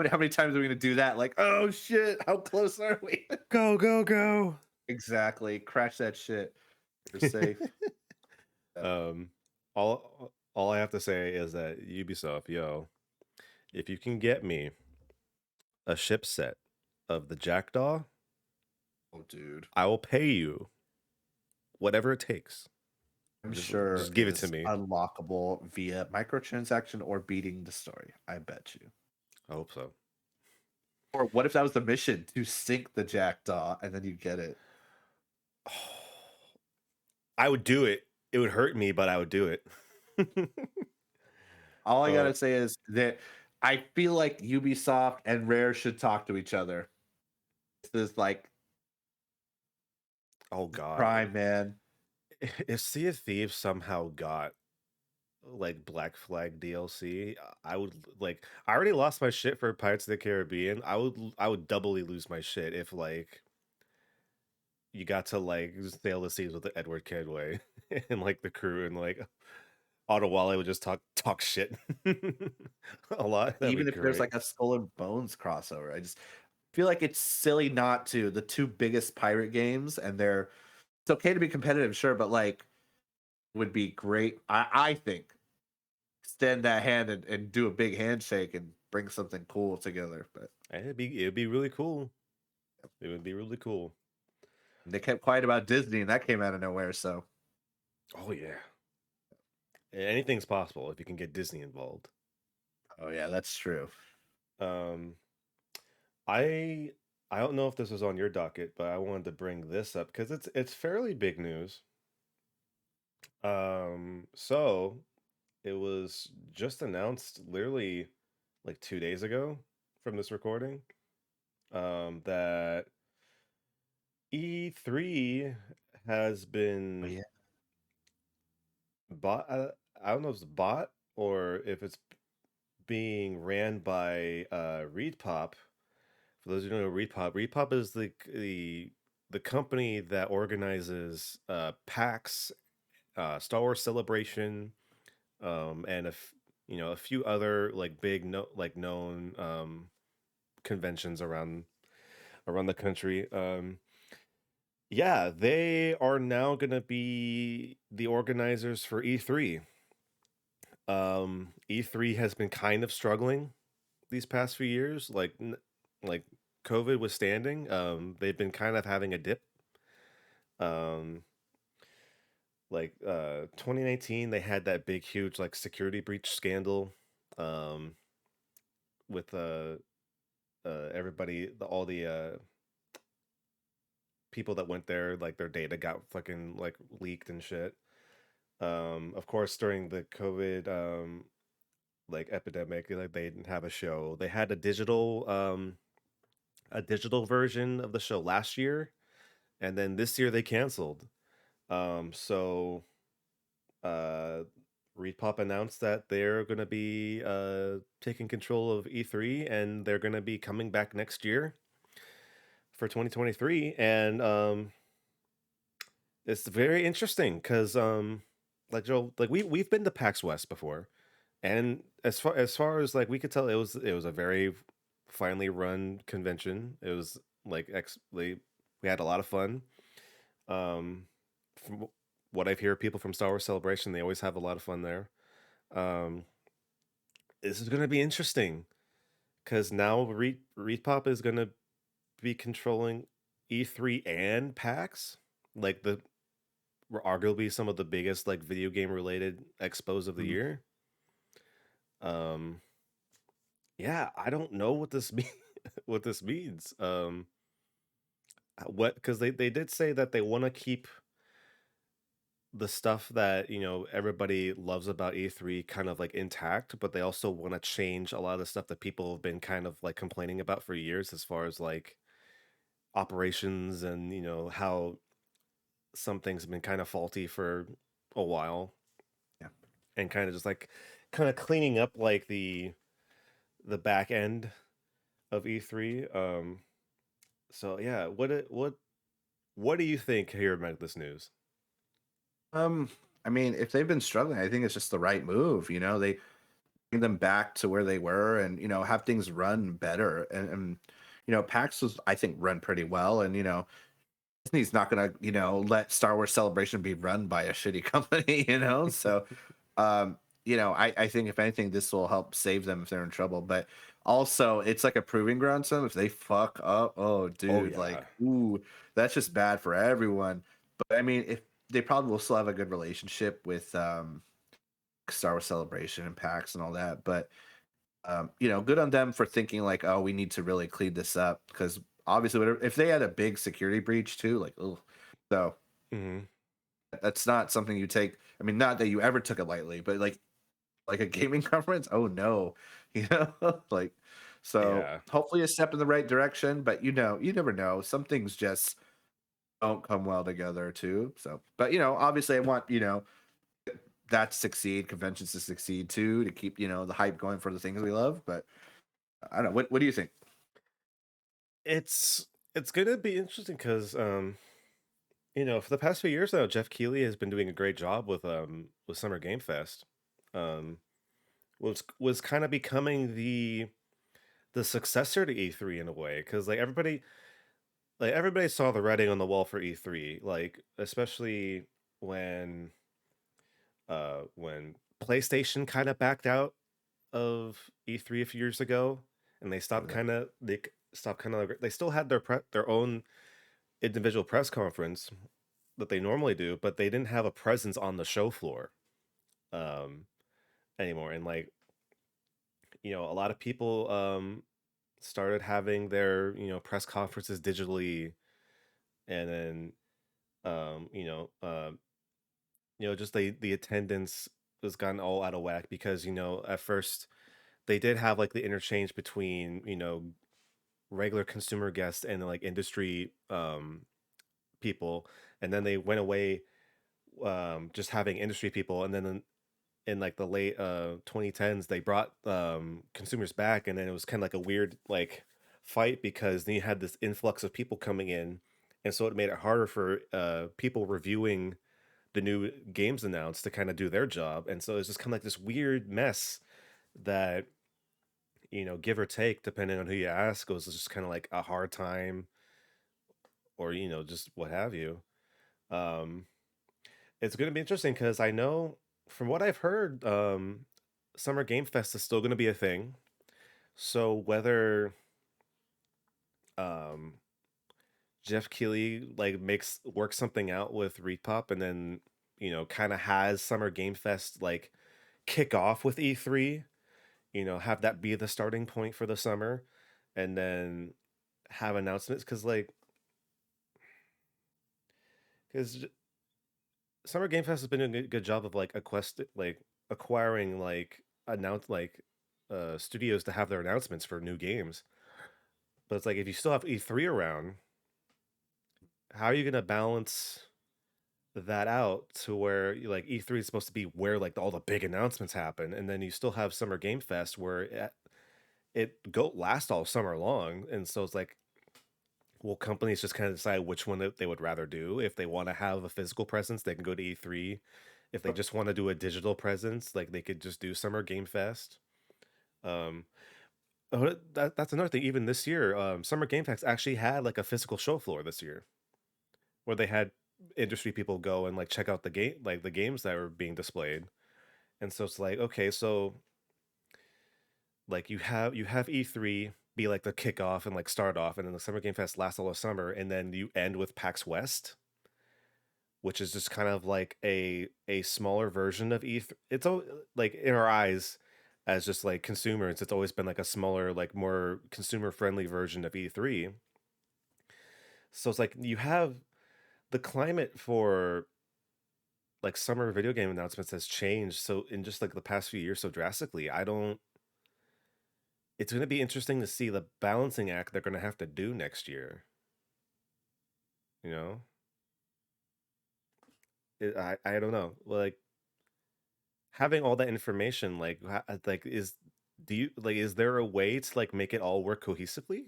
How many times are we gonna do that? Like, oh shit, how close are we? Go, go, go. Exactly. Crash that shit. You're safe. Um, all I have to say is that Ubisoft, yo, if you can get me a ship set of the Jackdaw, Oh, dude. I will pay you whatever it takes. I'm Just sure just give it to is me. unlockable via microtransaction or beating the story. I bet you. I hope so. Or what if that was the mission to sink the jackdaw and then you get it? I would do it. It would hurt me, but I would do it. All I Uh, gotta say is that I feel like Ubisoft and Rare should talk to each other. This is like oh God. prime, man. If Sea of Thieves somehow got like Black Flag DLC, I would like I already lost my shit for Pirates of the Caribbean. I would doubly lose my shit if like you got to like sail the seas with the Edward Kenway and like the crew and like Ottawale would just talk shit a lot. That'd be Even if there's great. like a Skull and Bones crossover, I just feel like it's silly not to. The two biggest pirate games, and it's okay to be competitive, sure, but like would be great. I think extend that hand and do a big handshake and bring something cool together. But And it'd be really cool. It would be really cool. they kept quiet about Disney, and that came out of nowhere. So, Oh yeah. Anything's possible if you can get Disney involved. oh yeah, that's true. Um I I don't know if this was on your docket, but I wanted to bring this up because it's fairly big news. So it was just announced literally like 2 days ago from this recording, that E3 has Oh been yeah, bought. I don't know if it's bought or if it's being ran by ReedPop. For those who don't know ReedPop is the company that organizes PAX, Star Wars Celebration, and a few other like big known conventions around the country. Yeah, they are now gonna be the organizers for E3. E3 has been kind of struggling these past few years, like COVID withstanding. They've been kind of having a dip. Um, 2019, they had that big, huge like security breach scandal, um, with everybody, all the people that went there, like their data got fucking like leaked and shit. Of course, during the COVID like epidemic, like they didn't have a show. They had a digital version of the show last year, and then this year they canceled. So uh Repop announced that they're going to be taking control of E3, and they're going to be coming back next year for 2023. And it's very interesting cuz like Joe, like we've been to PAX West before, and as far as like we could tell, it was a very finely run convention. It was like we had a lot of fun. From what I've heard, people from Star Wars Celebration, they always have a lot of fun there. Um, this is gonna be interesting because now Repop is gonna be controlling E3 and PAX, like the were arguably some of the biggest like video game related expos of the Mhm. year. Um, yeah, I don't know what this mean what this means. What because they did say that they want to keep the stuff that everybody loves about E3 kind of like intact, but they also want to change a lot of the stuff that people have been kind of like complaining about for years, as far as like operations and how some things have been kind of faulty for a while, Yeah. and kind of just like kind of cleaning up like the back end of E3. So yeah, what do you think here about this news? Um, I mean, if they've been struggling, I think it's just the right move. They bring them back to where they were, and have things run better. And PAX was, I think, run pretty well. And Disney's not gonna let Star Wars Celebration be run by a shitty company. So I think if anything, this will help save them if they're in trouble. But also, it's like a proving ground. So if they fuck up, oh Oh dude, yeah. like ooh, that's just bad for everyone. But I mean, if they probably will still have a good relationship with Star Wars Celebration and PAX and all that. But good on them for thinking like, oh, we need to really clean this up because obviously, if they had a big security breach too, like, oh, so Hmm. that's not something you take. I mean, not that you ever took it lightly, but like a gaming conference, oh no, like so. Yeah. Hopefully, a step in the right direction, but you never know. Some things just don't come well together too. So, but obviously, I want that to succeed, conventions to succeed too, to keep the hype going for the things we love. But I don't know. What do you think? It's gonna be interesting because for the past few years now, Jeff Keighley has been doing a great job with Summer Game Fest. Um, was kind of becoming the successor to E3 in a way, because like everybody saw the writing on the wall for E3, like especially when when PlayStation kind of backed out of E3 a few years ago, and they still had their own individual press conference that they normally do, but they didn't have a presence on the show floor um anymore. And like, a lot of people started having their, press conferences digitally, and then um, you know, um, just the attendance was gotten all out of whack because, at first they did have like the interchange between, regular consumer guests and like industry people, and then they went away just having industry people, and then in like the late 2010s they brought consumers back, and then it was kind of like a weird like fight, because then you had this influx of people coming in, and so it made it harder for people reviewing the new games announced to kind of do their job. And so it's just kind of like this weird mess that, give or take, depending on who you ask, was just kind of like a hard time, or just what have you. um it's going to be interesting because I know, from what I've heard, Summer Game Fest is still going to be a thing. So whether um Jeff Keighley like works something out with Repop, and then kind of has Summer Game Fest like kick off with E3, have that be the starting point for the summer, and then have announcements, because Summer Game Fest has been doing a good job of like acquiring like studios to have their announcements for new games. But it's like, if you still have E3 around, how are you gonna balance that out to where like E3 is supposed to be where like all the big announcements happen, and then you still have Summer Game Fest where it go last all summer long. And so it's like, will companies just kind of decide which one that they would rather do? If they want to have a physical presence, they can go to E3. If they just want to do a digital presence, like they could just do Summer Game Fest. Um, that's another thing. Even this year, Summer Game Fest actually had like a physical show floor this year, where they had industry people go and like check out the games that were being displayed. And so it's like, okay, so like you have E3 be like the kickoff and like start off, and then the Summer Game Fest lasts all the summer, and then you end with PAX West, which is just kind of like a smaller version of E3. Like in our eyes as just like consumers, it's always been like a smaller, like more consumer friendly version of E3. So it's like you have the climate for like summer video game announcements has changed so in just like the past few years so drastically. I don't It's going to be interesting to see the balancing act they're going to have to do next year, you know? I don't know. Like having all that information like is there a way to like make it all work cohesively?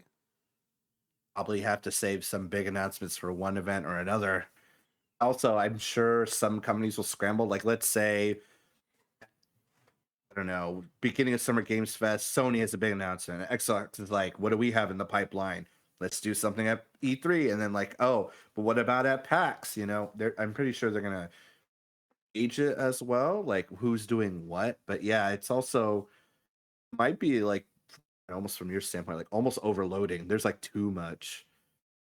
Probably have to save some big announcements for one event or another. Also, I'm sure some companies will scramble. Like, let's say, I don't know, beginning of Summer Games Fest, Sony has a big announcement. Xbox is like, what do we have in the pipeline? Let's do something at E3. And then, like, oh, but what about at PAX? I'm pretty sure they're going to age it as well, like who's doing what. But yeah, it's also might be like almost from your standpoint, like almost overloading. There's like too much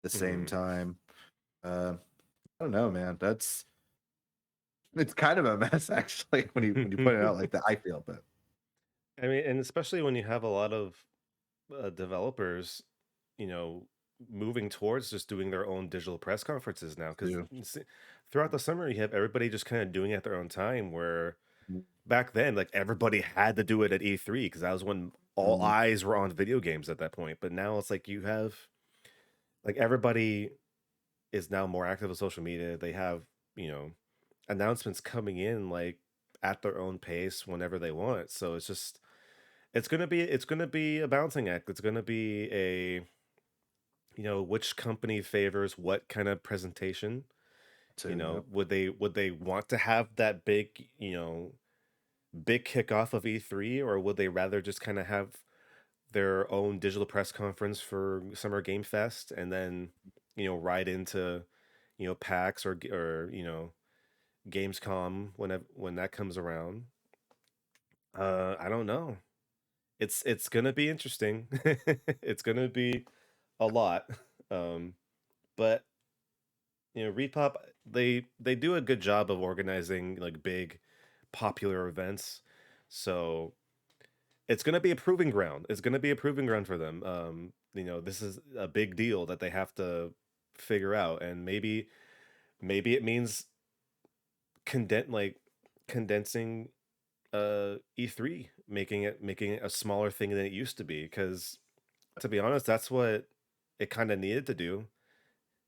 at the same Mhm. time. I don't know, man. It's kind of a mess actually when you put it out like that. I feel, but I mean, and especially when you have a lot of developers, you know, moving towards just doing their own digital press conferences now. Because too. throughout the summer, you have everybody just kind of doing it at their own time. Where back then, like everybody had to do it at E3 because that was when all Mhm. eyes were on video games at that point. But now it's like you have like everybody is now more active on social media. They have, you know, announcements coming in like at their own pace whenever they want. So it's gonna be a balancing act. It's gonna be a which company favors what kind of presentation. Too. Yep. Would they want to have that big kickoff of E3, or would they rather just kind of have their own digital press conference for Summer Game Fest and then ride into PAX or Gamescom when that comes around. I don't know. It's gonna be interesting. It's gonna be a lot. Um, but Repop, they do a good job of organizing like big popular events. So it's gonna be a proving ground. It's gonna be a proving ground for them. This is a big deal that they have to figure out, and maybe it means condensing E3, making it a smaller thing than it used to be, because to be honest, that's what it kind of needed to do.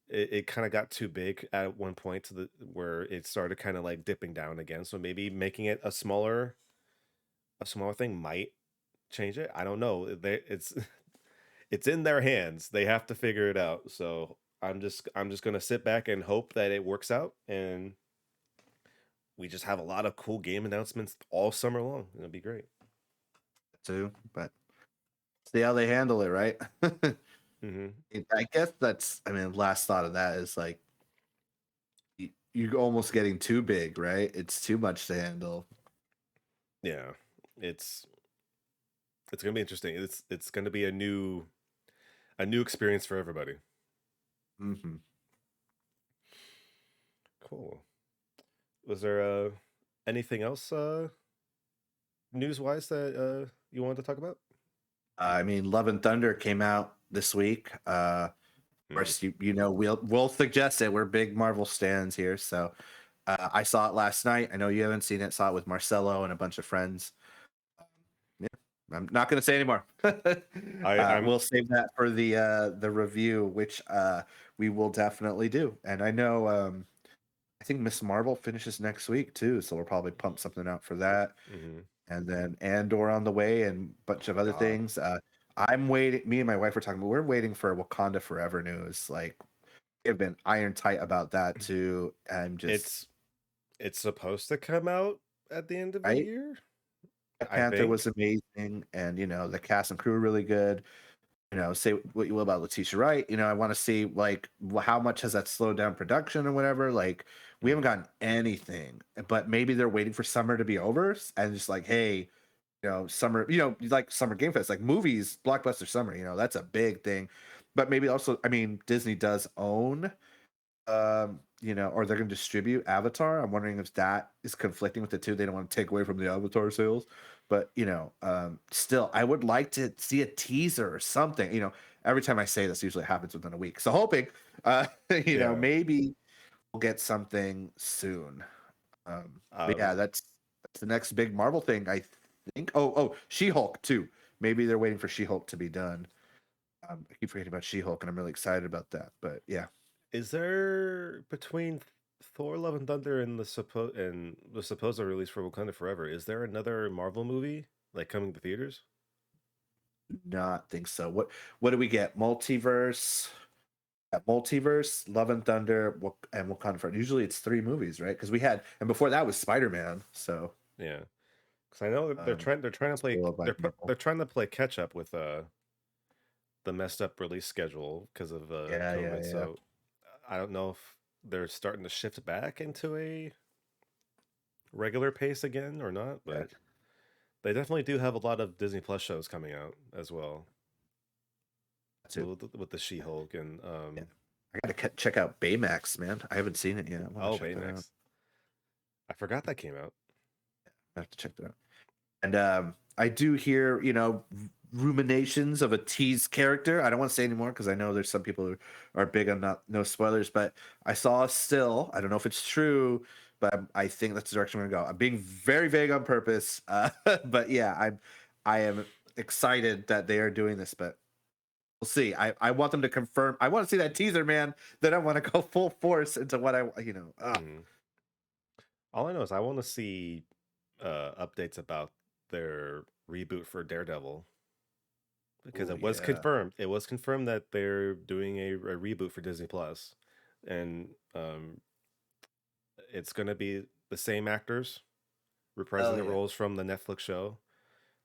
It kind of got too big at one point to the where it started kind of like dipping down again. So maybe making it a smaller thing might change it. I don't know. It's in their hands. They have to figure it out. So I'm just gonna sit back and hope that it works out, and we just have a lot of cool game announcements all summer long. It'll be great. Too. But see how they handle it, right? Hmm. I guess that's. I mean, last thought of that is like you're almost getting too big, right? It's too much to handle. Yeah, it's it's gonna be interesting. It's gonna be a new experience for everybody. Hmm. Cool. Was there anything else news wise that you wanted to talk about? I mean, Love and Thunder came out this week. Of Hmm. course, we'll suggest it. We're big Marvel stands here, so I saw it last night. I know you haven't seen it. Saw it with Marcelo and a bunch of friends. Yeah, I'm not going to say anymore. I'm We'll save that for the review, which we will definitely do. And I know I think Miss Marvel finishes next week too, so we'll probably pump something out for that. hmm And then Andor on the way and a bunch of other God. things. I'm waiting. Me and my wife were talking. We're waiting for Wakanda Forever news. Like we've been iron tight about that too. I'm just It's it's supposed to come out at the end of the right. year, Black I Panther was think. amazing, and the cast and crew were really good. Say what you will about Letitia Wright. I want to see like how much has that slowed down production or whatever. Like we haven't Mhm. gotten anything, but maybe they're waiting for summer to be over and just like, hey, summer, like Summer Game Fest, like movies, blockbuster summer, that's a big thing. But maybe also, I mean, Disney does own, or they're going to distribute Avatar. I'm wondering if that is conflicting with the two. They don't want to take away from the Avatar sales, but still, I would like to see a teaser or something. Every time I say this, usually happens within a week. So hoping, Yeah. maybe we'll get something soon. But yeah, Um, that's the next big Marvel thing, I think. Oh, She-Hulk too. Maybe they're waiting for She-Hulk to be done. I keep forgetting about She-Hulk, and I'm really excited about that. But yeah, is there between Thor: Love and Thunder and the supposed release for Wakanda Forever? Is there another Marvel movie like coming to theaters? not think so. What do we get? Multiverse. Multiverse, Love and Thunder, and Wakanda Forever. Usually it's 3 movies, right? Because we had, and before that was Spider-Man. So Yeah, because I know they're trying to play spoiled by Marvel. they're trying to play catch up with the messed up release schedule because of Yeah, yeah, COVID. yeah. So I don't know if they're starting to shift back into a regular pace again or not, Yeah, but they definitely do have a lot of Disney Plus shows coming out as well too. with the She-Hulk and Yeah. I gotta check out Baymax, man. I haven't seen it yet. I want to check that out. Baymax. I forgot that came out. I have to check that out. And I do hear, ruminations of a tease character. I don't want to say anymore because I know there's some people who are big on no spoilers, but I saw a still. I don't know if it's true, but I think that's the direction we're gonna go. I'm being very vague on purpose, but yeah, I am excited that they are doing this, but we'll see. I want them to confirm. I want to see that teaser, man. Then I want to go full force into what I. Mhm. All I know is I want to see updates about their reboot for Daredevil because Oh it was yeah. confirmed. It was confirmed that they're doing a reboot for Disney Plus, and it's going to be the same actors reprising Hell the yeah. roles from the Netflix show.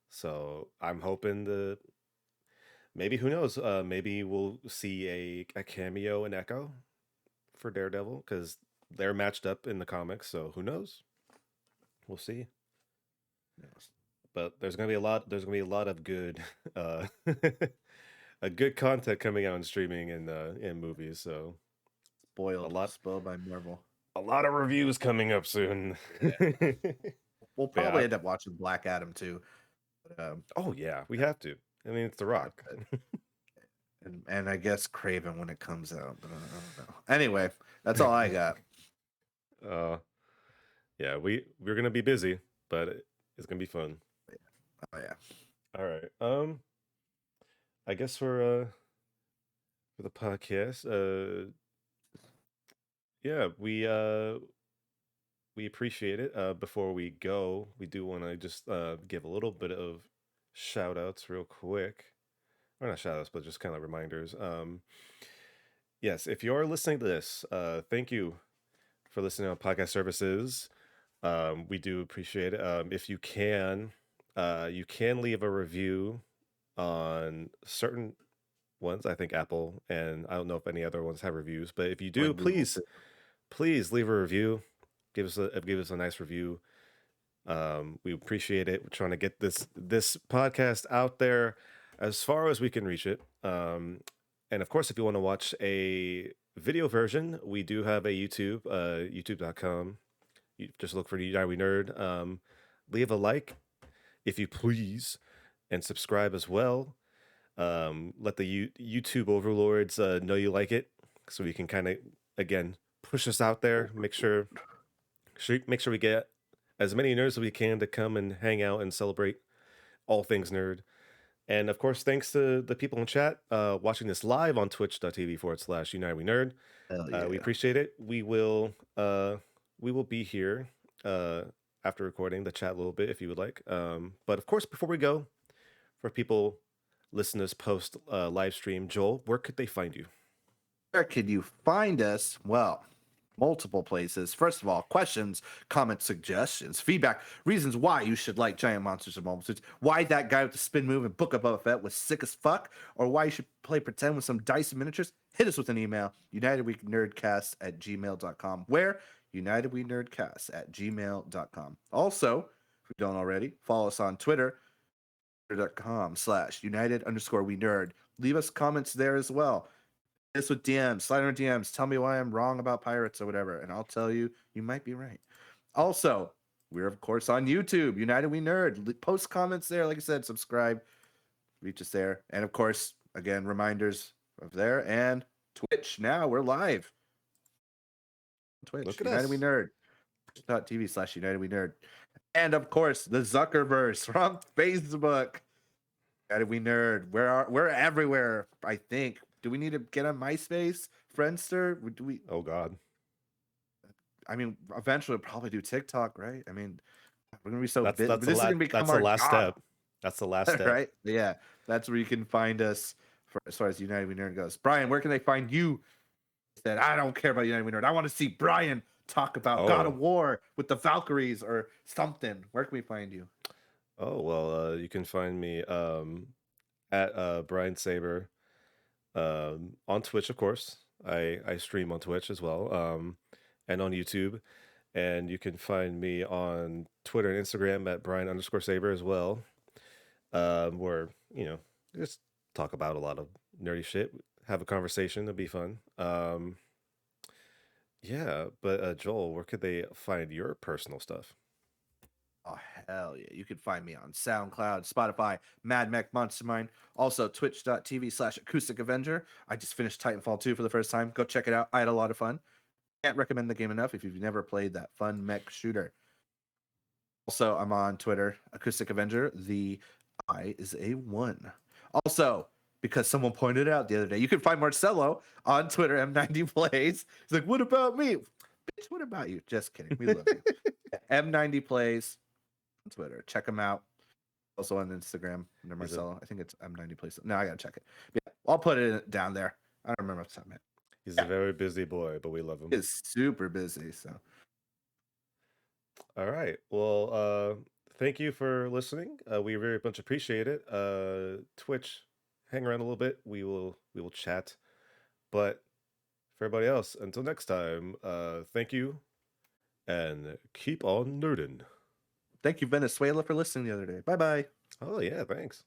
So I'm hoping to maybe who knows? Maybe we'll see a cameo in Echo for Daredevil because they're matched up in the comics. So who knows? We'll see. Yes. But there's gonna be a lot. There's gonna be a lot of good, uh, a good content coming out in streaming and in movies. So a lot, Spoiled by Marvel. a lot of reviews coming up soon. Yeah. We'll Yeah. probably end up watching Black Adam too. But, Oh yeah, we have to. I mean, it's The yeah, Rock. and I guess Craven when it comes out, but I don't know. Anyway, that's all I got. uh, yeah, we're gonna be busy, but it's gonna be fun. Oh yeah. All right. I guess for the podcast, yeah, we appreciate it. Before we go, we do want to just give a little bit of shout outs real quick. Or not shout outs, but just kind of reminders. Yes, if you're listening to this, thank you for listening on podcast services. We do appreciate it. If you can leave a review on certain ones. I think Apple, and I don't know if any other ones have reviews, but if you do, Like Google please too. please leave a review. Give us a nice review. We appreciate it. We're trying to get this podcast out there as far as we can reach it. And of course, if you want to watch a video version, we do have a YouTube, youtube.com. You just look for United We Nerd. Leave a like if you please, and subscribe as well. Let the YouTube overlords know you like it, so we can kind of again push us out there. Make sure we get as many nerds as we can to come and hang out and celebrate all things nerd. And of course, thanks to the people in chat watching this live on twitch.tv/United We Nerd. Hell We yeah. appreciate it. We will be here after recording the chat a little bit if you would like. But of course, before we go, for people listeners post live stream, Joel, where could they find you? Where could you find us? Well, multiple places. First of all, questions, comments, suggestions, feedback, reasons why you should like Giant Monsters and Multitudes, why that guy with the spin move in Book of Boba Fett was sick as fuck, or why you should play pretend with some dice and miniatures. Hit us with an email, unitedwenerdcast@gmail.com. Where? unitedwenerdcast@gmail.com. Also, if you don't already, follow us on Twitter twitter.com/united_we_nerd. Leave us comments there as well. This with DMs, slide on DMs. Tell me why I'm wrong about pirates or whatever, and I'll tell you you might be right. Also, we're of course on YouTube, United We Nerd. Post comments there, like I said, subscribe, reach us there, and of course, again, reminders of there and Twitch. Now we're live. Twitch, Look at United We us. Nerd. Twitch.tv/United We Nerd. And of course, the Zuckerverse from Facebook. United We Nerd. We're everywhere, I think. Do we need to get on MySpace, Friendster? Do we? Oh God. I mean, eventually we'll probably do TikTok, right? I mean, we're gonna be so That's busy. that's But the this is last gonna become that's the our last job, step. That's the last step. right? Yeah, that's where you can find us for as far as United We Nerd goes. Brian, where can they find you? Said, I don't care about United We Nerd. I want to see Brian talk about God Oh. of War with the Valkyries or something. Where can we find you? Oh well, you can find me at Brian Saber on Twitch, of course. I stream on Twitch as well, and on YouTube. And you can find me on Twitter and Instagram at Brian_Saber as well. Where, just talk about a lot of nerdy shit, have a conversation, it'll be fun. Yeah, but Joel, where could they find your personal stuff? Oh, hell yeah. You can find me on SoundCloud, Spotify, Mad Mech Monster Mine. Also, twitch.tv/Acoustic Avenger. I just finished Titanfall 2 for the first time. Go check it out. I had a lot of fun. Can't recommend the game enough if you've never played that fun mech shooter. Also, I'm on Twitter, Acoustic Avenger. The I is a 1. Also, because someone pointed out the other day, you can find Marcelo on Twitter, M90Plays. He's like, what about me? Bitch, what about you? Just kidding. We love you. M90Plays on Twitter. Check him out. Also on Instagram under Marcelo. I think it's M90Plays. No, I gotta check it. But yeah, I'll put it down there. I don't remember what's time it. He's a very busy boy, but we love him. He's super busy. So All right. Well, thank you for listening. We very much appreciate it. Twitch, hang around a little bit. We will chat. But for everybody else, until next time, thank you and keep on nerding. thank you, Venezuela, for listening the other day. Bye bye. Oh yeah, thanks.